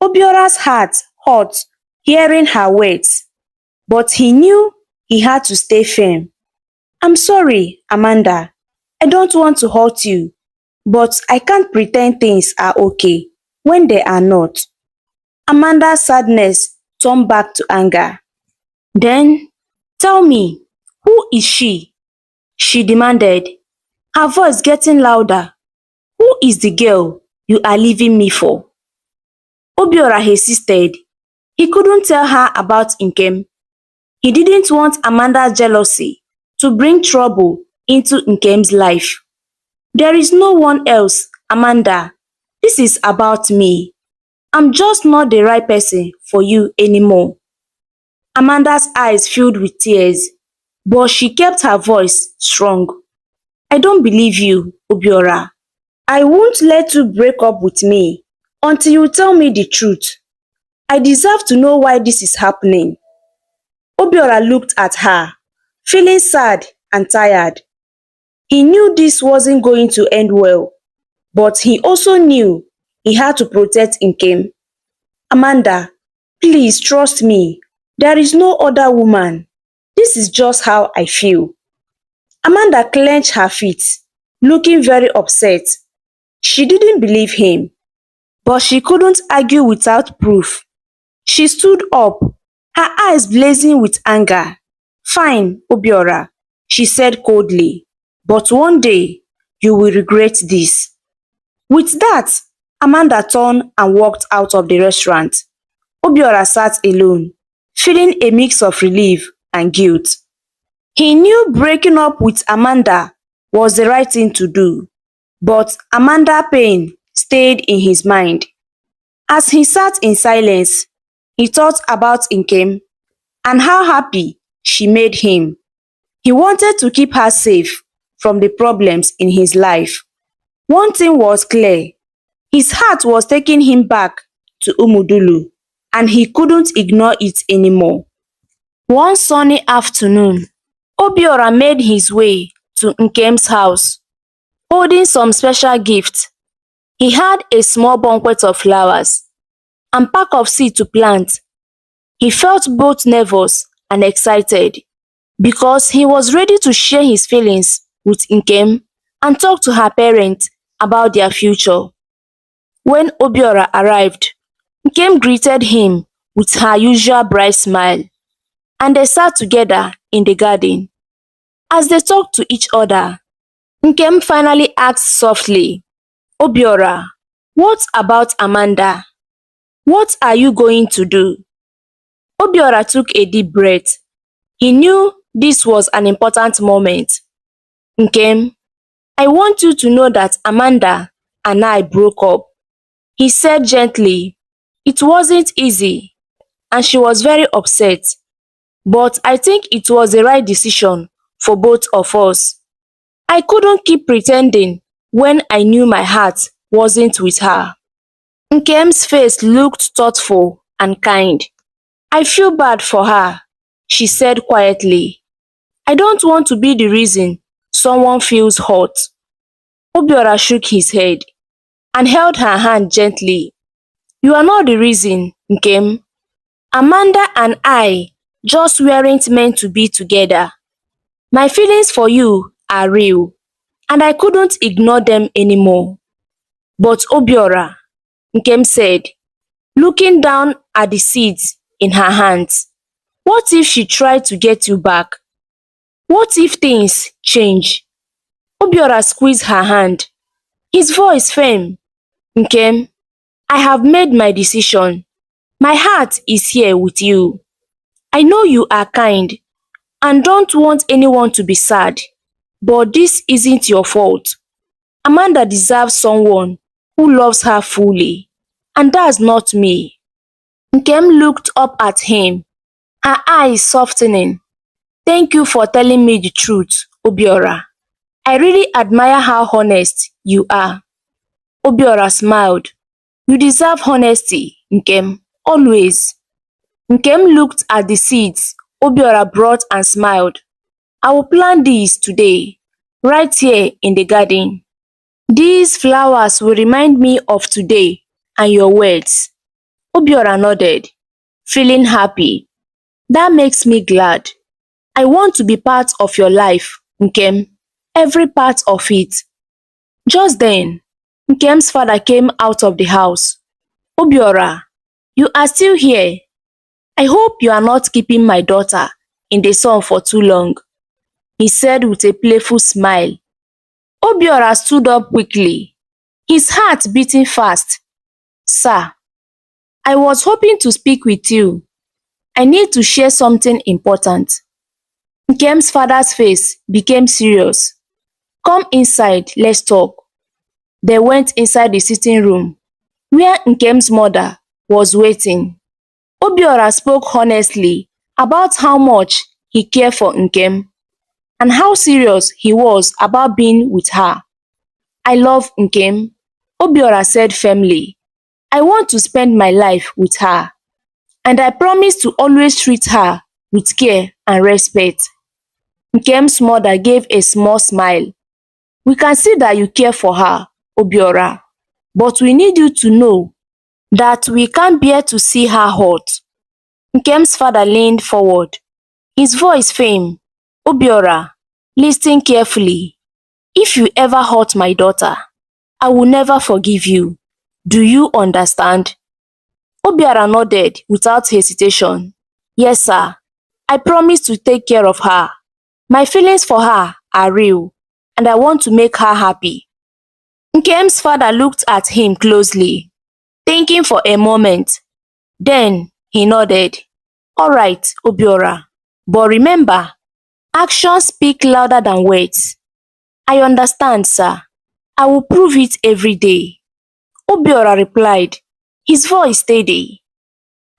Obiora's heart hurt hearing her words, but he knew he had to stay firm. I'm sorry, Amanda. I don't want to hurt you, but I can't pretend things are okay when they are not. Amanda's sadness turned back to anger. Then, tell me, who is she? She demanded, her voice getting louder. Who is the girl you are leaving me for? Obiora hesitated. He couldn't tell her about Nkem. He didn't want Amanda's jealousy to bring trouble into Nkem's life. There is no one else, Amanda. This is about me. I'm just not the right person for you anymore. Amanda's eyes filled with tears, but she kept her voice strong. I don't believe you, Obiora. I won't let you break up with me until you tell me the truth. I deserve to know why this is happening. Obiora looked at her, feeling sad and tired. He knew this wasn't going to end well, but he also knew he had to protect Nkem. Amanda, please trust me. There is no other woman. This is just how I feel. Amanda clenched her feet, looking very upset. She didn't believe him, but she couldn't argue without proof. She stood up, her eyes blazing with anger. Fine, Obiora, she said coldly, but one day you will regret this. With that, Amanda turned and walked out of the restaurant. Obiora sat alone, feeling a mix of relief and guilt. He knew breaking up with Amanda was the right thing to do, but Amanda's pain stayed in his mind. As he sat in silence, he thought about Nkem and how happy she made him. He wanted to keep her safe from the problems in his life. One thing was clear. His heart was taking him back to Umudulu, and he couldn't ignore it anymore. One sunny afternoon, Obiora made his way to Nkem's house, holding some special gift. He had a small banquet of flowers and pack of seed to plant. He felt both nervous and excited because he was ready to share his feelings with Nkem and talk to her parents about their future. When Obiora arrived, Nkem greeted him with her usual bright smile, and they sat together in the garden. As they talked to each other, Nkem finally asked softly, Obiora, what about Amanda? What are you going to do? Obiora took a deep breath. He knew this was an important moment. Nkem, I want you to know that Amanda and I broke up. He said gently. It wasn't easy, and she was very upset. But I think it was the right decision for both of us. I couldn't keep pretending when I knew my heart wasn't with her. Nkem's face looked thoughtful and kind. I feel bad for her, she said quietly. I don't want to be the reason someone feels hurt. Obiora shook his head and held her hand gently. You are not the reason, Nkem. Amanda and I just weren't meant to be together. My feelings for you are real, and I couldn't ignore them anymore. But Obiora, Nkem said, looking down at the seeds in her hands, what if she tried to get you back? What if things change? Obiora squeezed her hand, his voice firm. Nkem, I have made my decision. My heart is here with you. I know you are kind and don't want anyone to be sad, but this isn't your fault. Amanda deserves someone who loves her fully, and that's not me. Nkem looked up at him, her eyes softening. Thank you for telling me the truth, Obiora. I really admire how honest you are. Obiora smiled. You deserve honesty, Nkem, always. Nkem looked at the seeds Obiora brought and smiled. I will plant these today, right here in the garden. These flowers will remind me of today and your words. Obiora nodded, feeling happy. That makes me glad. I want to be part of your life, Nkem, every part of it. Just then, Nkem's father came out of the house. Obiora, you are still here. I hope you are not keeping my daughter in the sun for too long, he said with a playful smile. Obiora stood up quickly, his heart beating fast. Sir, I was hoping to speak with you. I need to share something important. Nkem's father's face became serious. Come inside, let's talk. They went inside the sitting room, where Nkem's mother was waiting. Obiora spoke honestly about how much he cared for Nkem and how serious he was about being with her. I love Nkem, Obiora said firmly. I want to spend my life with her, and I promise to always treat her with care and respect. Nkem's mother gave a small smile. We can see that you care for her, Obiora, but we need you to know that we can't bear to see her hurt. Nkem's father leaned forward, his voice firm. Obiora, listen carefully. If you ever hurt my daughter, I will never forgive you. Do you understand? Obiora nodded without hesitation. Yes, sir. I promise to take care of her. My feelings for her are real, and I want to make her happy. Nkem's father looked at him closely, thinking for a moment. Then he nodded. All right, Obiora. But remember, actions speak louder than words. I understand, sir. I will prove it every day. Obiora replied, his voice steady.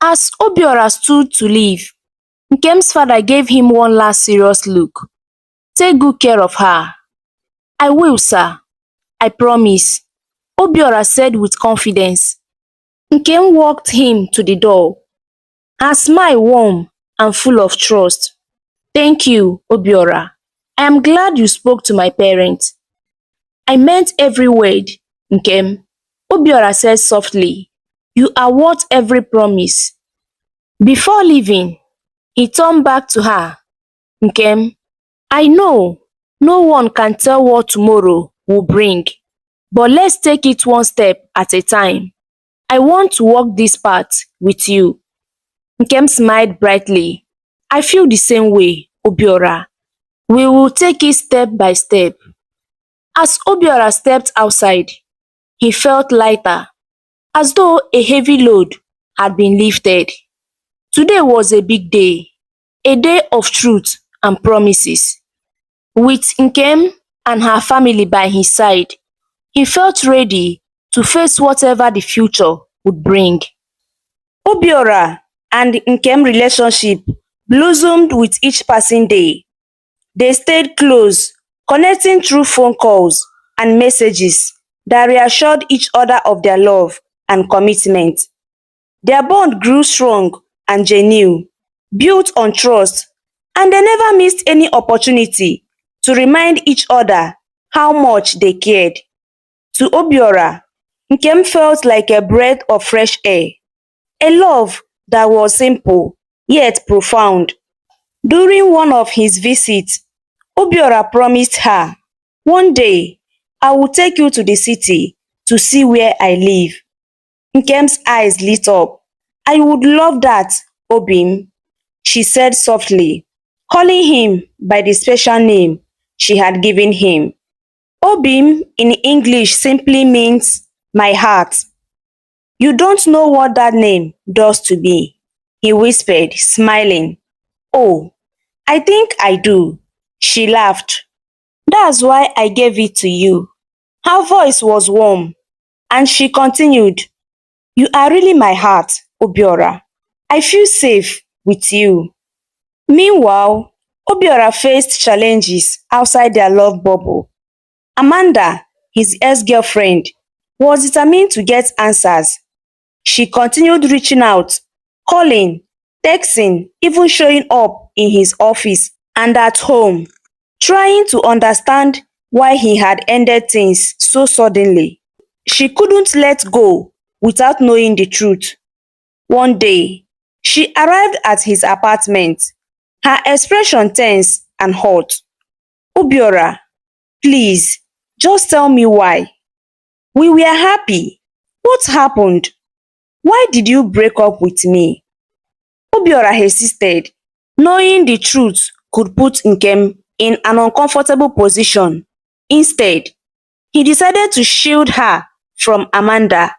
As Obiora stood to leave, Nkem's father gave him one last serious look. Take good care of her. I will, sir. I promise, Obiora said with confidence. Nkem walked him to the door, her smile warm and full of trust. Thank you, Obiora. I am glad you spoke to my parents. I meant every word, Nkem. Obiora said softly. You are worth every promise. Before leaving, he turned back to her. Nkem, I know no one can tell what tomorrow will bring, but let's take it one step at a time. I want to walk this path with you. Nkem smiled brightly. I feel the same way, Obiora. We will take it step by step. As Obiora stepped outside, he felt lighter, as though a heavy load had been lifted. Today was a big day, a day of truth and promises. With Nkem and her family by his side, he felt ready to face whatever the future would bring. Obiora and Nkem relationship blossomed with each passing day. They stayed close, connecting through phone calls and messages that reassured each other of their love and commitment. Their bond grew strong and genuine, built on trust, and they never missed any opportunity to remind each other how much they cared. To Obiora, Nkem felt like a breath of fresh air, a love that was simple yet profound. During one of his visits, Obiora promised her, one day, I will take you to the city to see where I live. Nkem's eyes lit up. I would love that, Obim, she said softly, calling him by the special name she had given him. Obim in English simply means my heart. You don't know what that name does to me, he whispered, smiling. Oh, I think I do, she laughed. That's why I gave it to you. Her voice was warm, and she continued, "You are really my heart, Obiora. I feel safe with you." Meanwhile, Obiora faced challenges outside their love bubble. Amanda, his ex-girlfriend, was determined to get answers. She continued reaching out, calling, texting, even showing up in his office and at home, trying to understand why he had ended things so suddenly. She couldn't let go without knowing the truth. One day, she arrived at his apartment, her expression tense and hot. "Obiora, please, just tell me why. We were happy. What happened? Why did you break up with me?" Obiora hesitated, knowing the truth could put Nkem in an uncomfortable position. Instead, he decided to shield her from Amanda.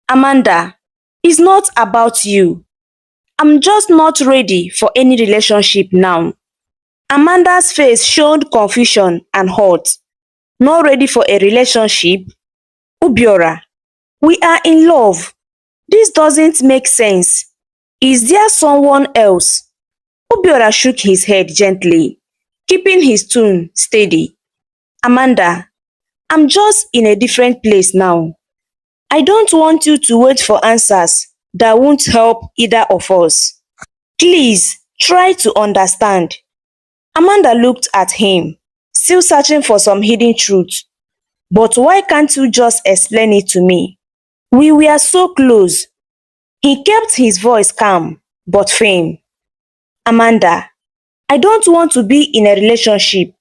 "Amanda, it's not about you. I'm just not ready for any relationship now." Amanda's face showed confusion and hurt. "Not ready for a relationship? Obiora, we are in love. This doesn't make sense. Is there someone else?" Obiora shook his head gently, keeping his tone steady. "Amanda, I'm just in a different place now. I don't want you to wait for answers that won't help either of us. Please try to understand." Amanda looked at him, still searching for some hidden truth. "But why can't you just explain it to me? We were so close." He kept his voice calm but firm. "Amanda, I don't want to be in a relationship.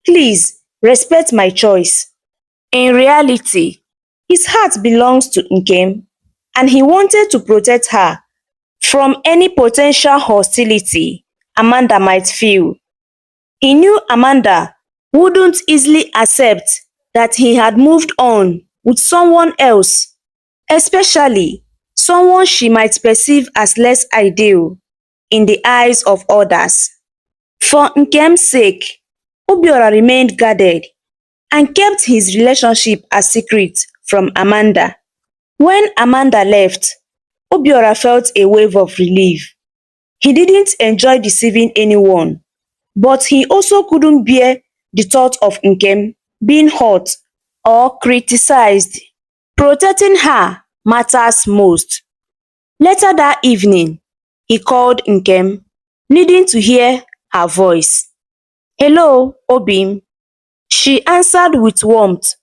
Please respect my choice." In reality, his heart belongs to Nkem, and he wanted to protect her from any potential hostility Amanda might feel. He knew Amanda wouldn't easily accept that he had moved on with someone else, especially someone she might perceive as less ideal in the eyes of others. For Nkem's sake, Obiora remained guarded and kept his relationship a secret from Amanda. When Amanda left, Obiora felt a wave of relief. He didn't enjoy deceiving anyone, but he also couldn't bear the thought of Nkem being hurt or criticized. Protecting her matters most. Later that evening, he called Nkem, needing to hear her voice. "Hello, Obim." She answered with warmth.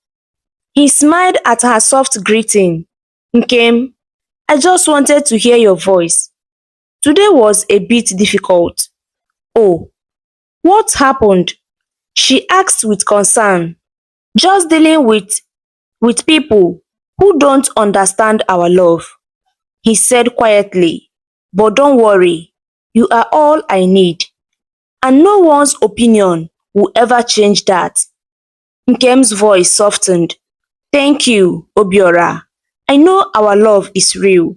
He smiled at her soft greeting. "Nkem, I just wanted to hear your voice. Today was a bit difficult." "Oh, what happened?" she asked with concern. "Just dealing with people who don't understand our love," he said quietly. "But don't worry, you are all I need, and no one's opinion will ever change that." Nkem's voice softened. "Thank you, Obiora. I know our love is real,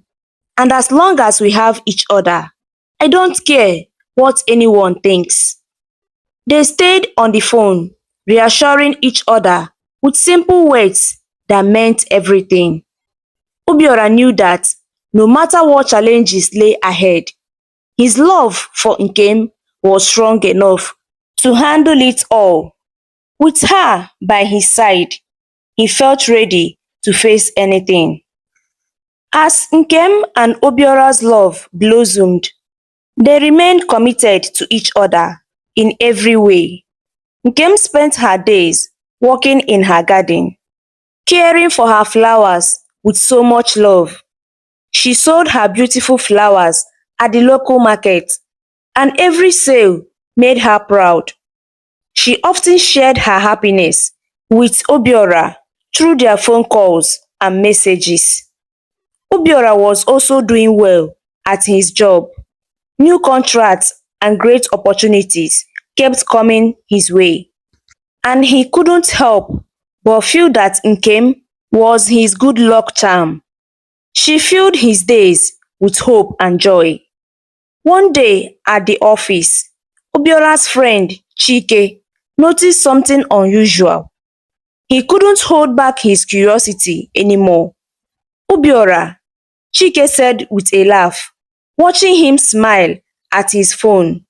and as long as we have each other, I don't care what anyone thinks." They stayed on the phone, reassuring each other with simple words that meant everything. Obiora knew that no matter what challenges lay ahead, his love for Nkem was strong enough to handle it all. With her by his side, he felt ready to face anything. As Nkem and Obiora's love blossomed, they remained committed to each other in every way. Nkem spent her days working in her garden, caring for her flowers with so much love. She sold her beautiful flowers at the local market, and every sale made her proud. She often shared her happiness with Obiora through their phone calls and messages. Obiora was also doing well at his job. New contracts and great opportunities kept coming his way, and he couldn't help but feel that Nkem was his good luck charm. She filled his days with hope and joy. One day at the office, Obiora's friend Chike noticed something unusual. He couldn't hold back his curiosity anymore. Obiora, Chike said with a laugh, watching him smile at his phone.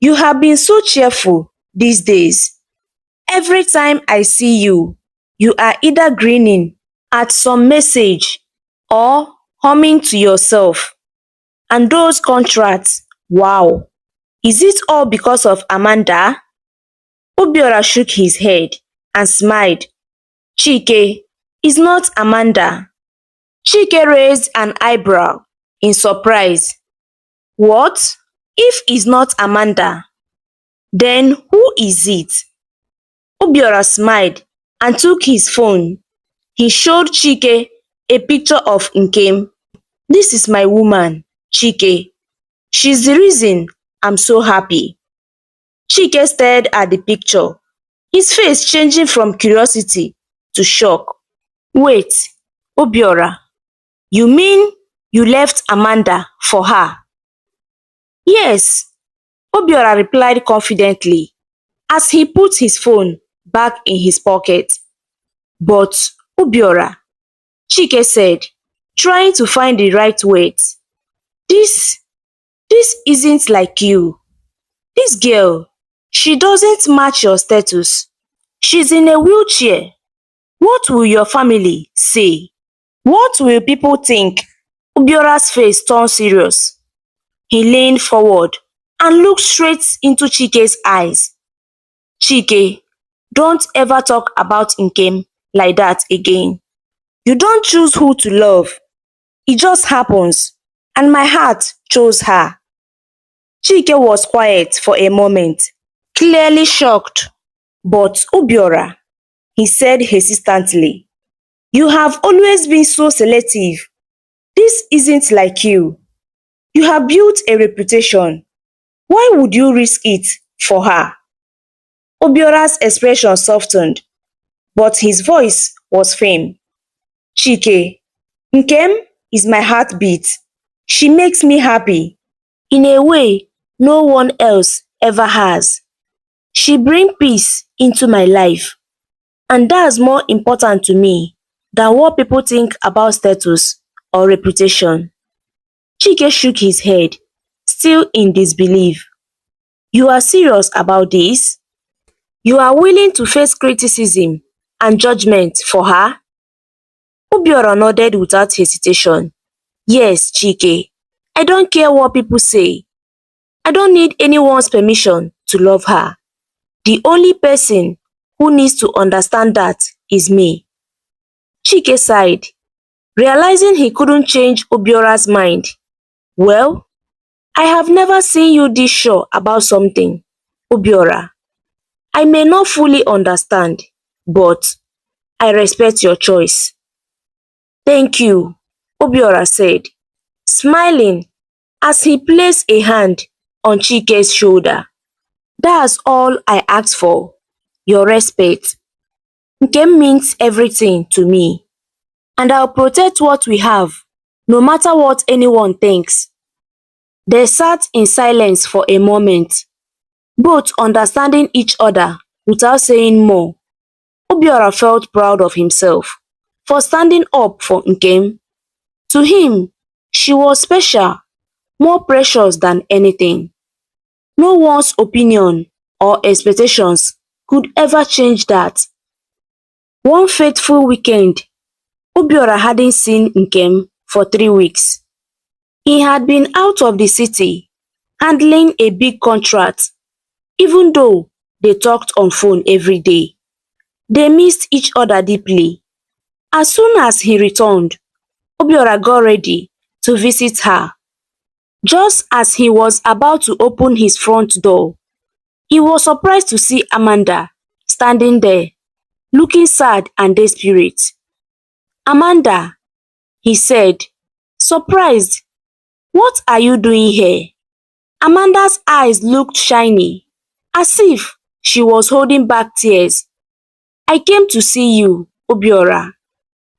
You have been so cheerful these days. Every time I see you, you are either grinning at some message or humming to yourself. And those contracts, wow. Is it all because of Amanda? Obiora shook his head and smiled. Chike, it's not Amanda. Chike raised an eyebrow in surprise. What? If it's not Amanda, then who is it? Obiora smiled and took his phone. He showed Chike a picture of Nkem. This is my woman, Chike. She's the reason I'm so happy. Chike stared at the picture, his face changing from curiosity to shock. Wait, Obiora, you mean you left Amanda for her? Yes, Obiora replied confidently as he put his phone back in his pocket. But Obiora, Chike said, trying to find the right words. This isn't like you. This girl, she doesn't match your status. She's in a wheelchair. What will your family say? What will people think? Obiora's face turned serious. He leaned forward and looked straight into Chike's eyes. Chike, don't ever talk about Nkem like that again. You don't choose who to love. It just happens, and my heart chose her. Chike was quiet for a moment, clearly shocked. But Obiora, he said hesitantly, you have always been so selective. This isn't like you. You have built a reputation. Why would you risk it for her? Obiora's expression softened, but his voice was firm. Chike, Nkem is my heartbeat. She makes me happy in a way no one else ever has. She brings peace into my life, and that's more important to me than what people think about status or reputation. Chike shook his head, still in disbelief. You are serious about this? You are willing to face criticism and judgment for her? Obiora nodded without hesitation. Yes, Chike. I don't care what people say. I don't need anyone's permission to love her. The only person who needs to understand that is me. Chike sighed, realizing he couldn't change Obiora's mind. Well, I have never seen you this sure about something, Obiora. I may not fully understand, but I respect your choice. Thank you, Obiora said, smiling as he placed a hand on Chike's shoulder. That's all I asked for, your respect. Nkem means everything to me, and I'll protect what we have, no matter what anyone thinks. They sat in silence for a moment, both understanding each other without saying more. Obiora felt proud of himself for standing up for Nkem. To him, she was special, more precious than anything. No one's opinion or expectations could ever change that. One fateful weekend, Obiora hadn't seen Nkem for 3 weeks. He had been out of the city, handling a big contract, even though they talked on phone every day. They missed each other deeply. As soon as he returned, Obiora got ready to visit her. Just as he was about to open his front door, he was surprised to see Amanda standing there, looking sad and desperate. Amanda, he said, surprised, what are you doing here? Amanda's eyes looked shiny, as if she was holding back tears. I came to see you, Obiora.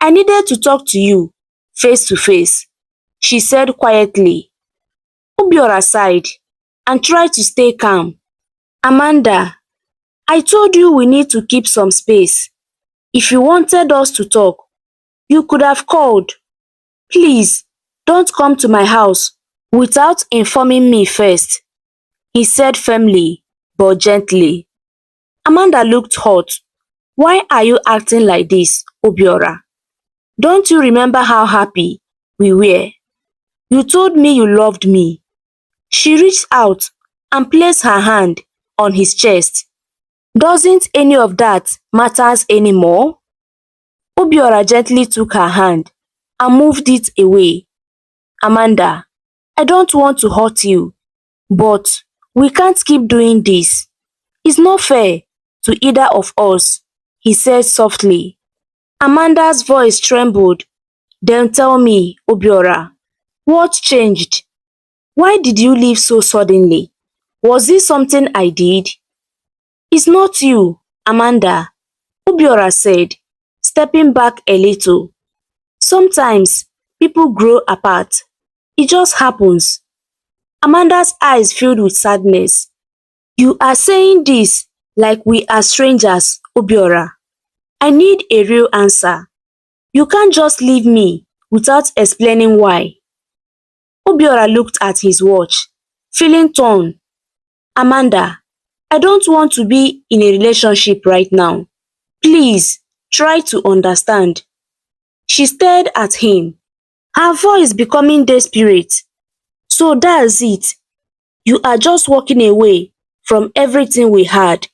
I needed to talk to you face to face, she said quietly. Obiora sighed and tried to stay calm. Amanda, I told you we need to keep some space. If you wanted us to talk, you could have called. Please, don't come to my house without informing me first, he said firmly but gently. Amanda looked hot. Why are you acting like this, Obiora? Don't you remember how happy we were? You told me you loved me. She reached out and placed her hand on his chest. Doesn't any of that matters anymore? Obiora gently took her hand and moved it away. Amanda, I don't want to hurt you, but we can't keep doing this. It's not fair to either of us, he said softly. Amanda's voice trembled. Then tell me, Obiora, what changed? Why did you leave so suddenly? Was it something I did? It's not you, Amanda, Obiora said, stepping back a little. Sometimes people grow apart. It just happens. Amanda's eyes filled with sadness. You are saying this like we are strangers, Obiora. I need a real answer. You can't just leave me without explaining why. Obiora looked at his watch, feeling torn. Amanda, I don't want to be in a relationship right now. Please, try to understand. She stared at him, her voice becoming desperate. So that's it. You are just walking away from everything we had.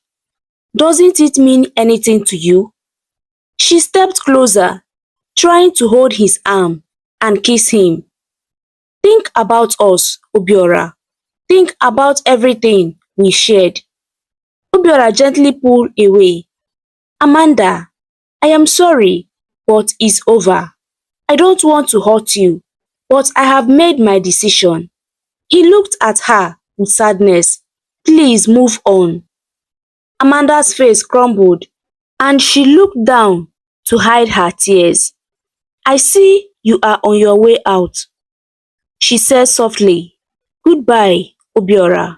Doesn't it mean anything to you? She stepped closer, trying to hold his arm and kiss him. Think about us, Obiora. Think about everything we shared. Obiora gently pulled away. Amanda, I am sorry, but it's over. I don't want to hurt you, but I have made my decision. He looked at her with sadness. Please move on. Amanda's face crumbled, and she looked down to hide her tears. I see you are on your way out, she said softly. Goodbye, Obiora.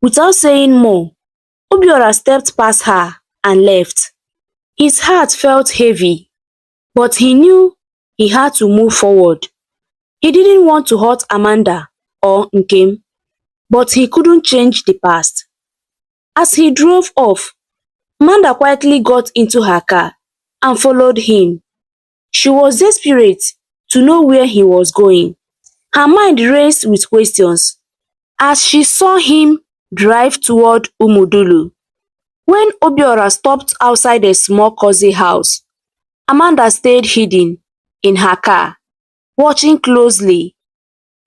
Without saying more, Obiora stepped past her and left. His heart felt heavy, but he knew he had to move forward. He didn't want to hurt Amanda or Nkem, but he couldn't change the past. As he drove off, Amanda quietly got into her car and followed him. She was desperate to know where he was going. Her mind raced with questions as she saw him drive toward Umudulu. When Obiora stopped outside a small cozy house, Amanda stayed hidden in her car, watching closely.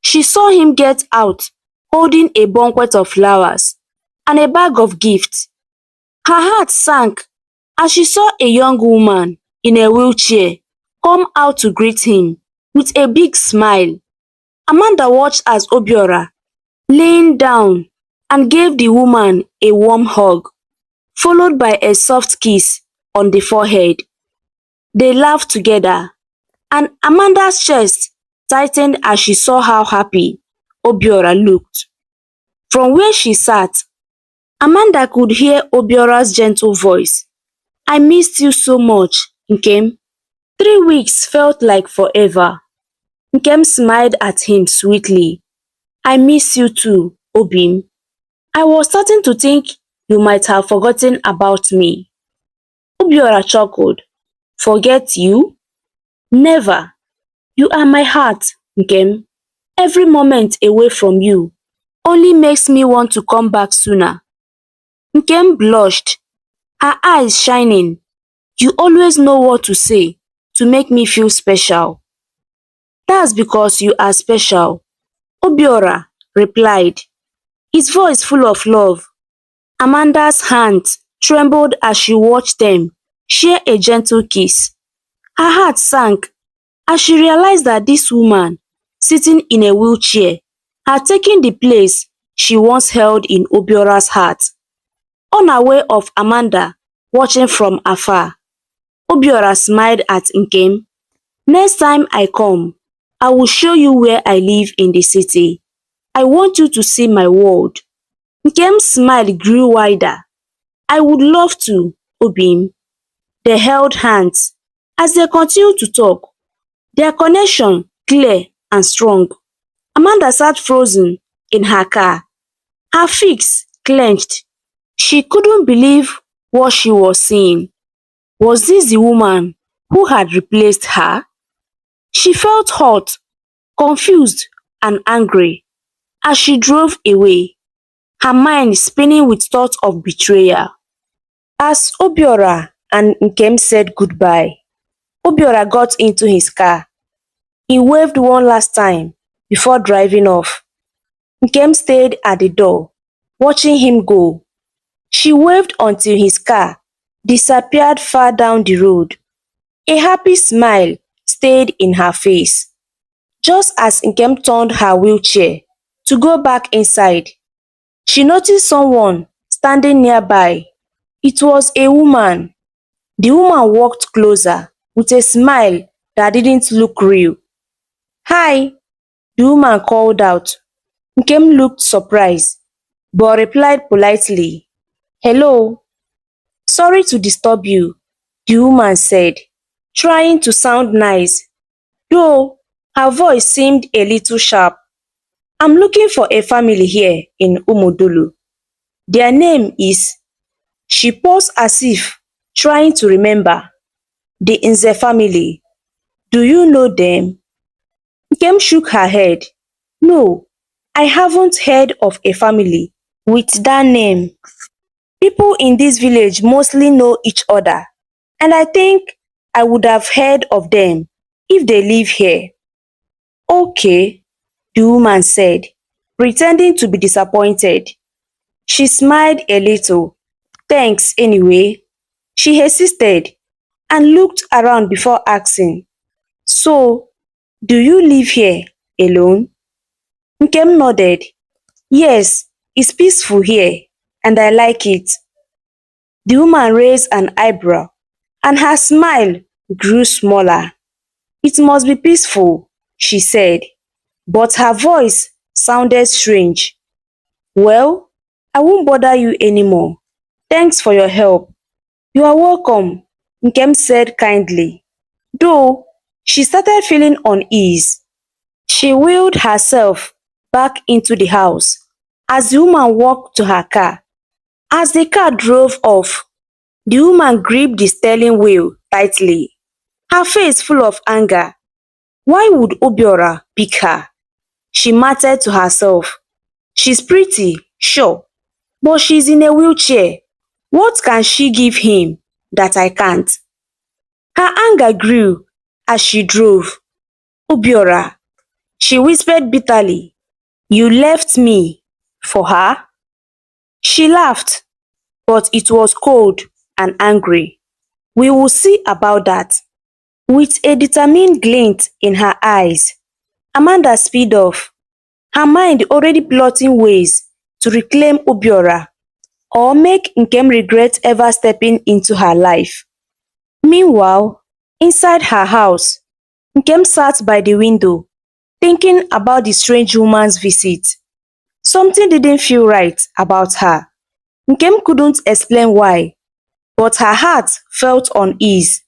She saw him get out, holding a bouquet of flowers and a bag of gifts. Her heart sank as she saw a young woman in a wheelchair come out to greet him with a big smile. Amanda watched as Obiora leaned down and gave the woman a warm hug, followed by a soft kiss on the forehead. They laughed together, and Amanda's chest tightened as she saw how happy Obiora looked. From where she sat, Amanda could hear Obiora's gentle voice. I missed you so much, Nkem. 3 weeks felt like forever. Nkem smiled at him sweetly. I miss you too, Obim. I was starting to think you might have forgotten about me. Obiora chuckled. Forget you? Never. You are my heart, Nkem. Every moment away from you only makes me want to come back sooner. Nkem blushed, her eyes shining. You always know what to say to make me feel special. That's because you are special, Obiora replied, his voice full of love. Amanda's hands trembled as she watched them share a gentle kiss. Her heart sank as she realized that this woman, sitting in a wheelchair, had taken the place she once held in Obiora's heart. Unaware of Amanda watching from afar, Obiora smiled at Nkem. Next time I come, I will show you where I live in the city. I want you to see my world. Nkem's smile grew wider. I would love to, Obim. They held hands. As they continued to talk, their connection clear and strong. Amanda sat frozen in her car, her fists clenched. She couldn't believe what she was seeing. Was this the woman who had replaced her? She felt hot, confused, and angry as she drove away, her mind spinning with thoughts of betrayal. As Obiora and Nkem said goodbye, Obiora got into his car. He waved one last time before driving off. Nkem stayed at the door, watching him go. She waved until his car disappeared far down the road. A happy smile stayed in her face. Just as Nkem turned her wheelchair to go back inside, she noticed someone standing nearby. It was a woman. The woman walked closer with a smile that didn't look real. "Hi," the woman called out. Nkem looked surprised, but replied politely, "Hello." "Sorry to disturb you," the woman said, trying to sound nice, though her voice seemed a little sharp. "I'm looking for a family here in Umudulu. Their name is—" She paused as if trying to remember. "The Nze family. Do you know them?" Nkem shook her head. "No, I haven't heard of a family with that name. People in this village mostly know each other, and I think I would have heard of them if they live here." "Okay," the woman said, pretending to be disappointed. She smiled a little. "Thanks anyway." She hesitated and looked around before asking, "So, do you live here alone?" Nkem nodded. "Yes, it's peaceful here, and I like it." The woman raised an eyebrow, and her smile grew smaller. "It must be peaceful," she said, but her voice sounded strange. "Well, I won't bother you anymore. Thanks for your help." "You are welcome," Nkem said kindly, though she started feeling uneasy. She wheeled herself back into the house as the woman walked to her car. As the car drove off, the woman gripped the steering wheel tightly, her face full of anger. Why would Obiora pick her? She muttered to herself. She's pretty, sure, but she's in a wheelchair. What can she give him that I can't? Her anger grew as she drove. "Obiora," she whispered bitterly, "you left me for her?" She laughed, but it was cold and angry. "We will see about that." With a determined glint in her eyes, Amanda sped off, her mind already plotting ways to reclaim Obiora or make Nkem regret ever stepping into her life. Meanwhile, inside her house, Nkem sat by the window, thinking about the strange woman's visit. Something didn't feel right about her. Nkem couldn't explain why, but her heart felt uneasy.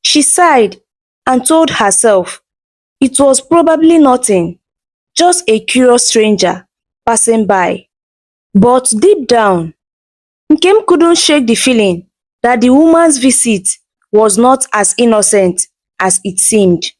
She sighed and told herself it was probably nothing, just a curious stranger passing by. But deep down, Nkem couldn't shake the feeling that the woman's visit was not as innocent as it seemed.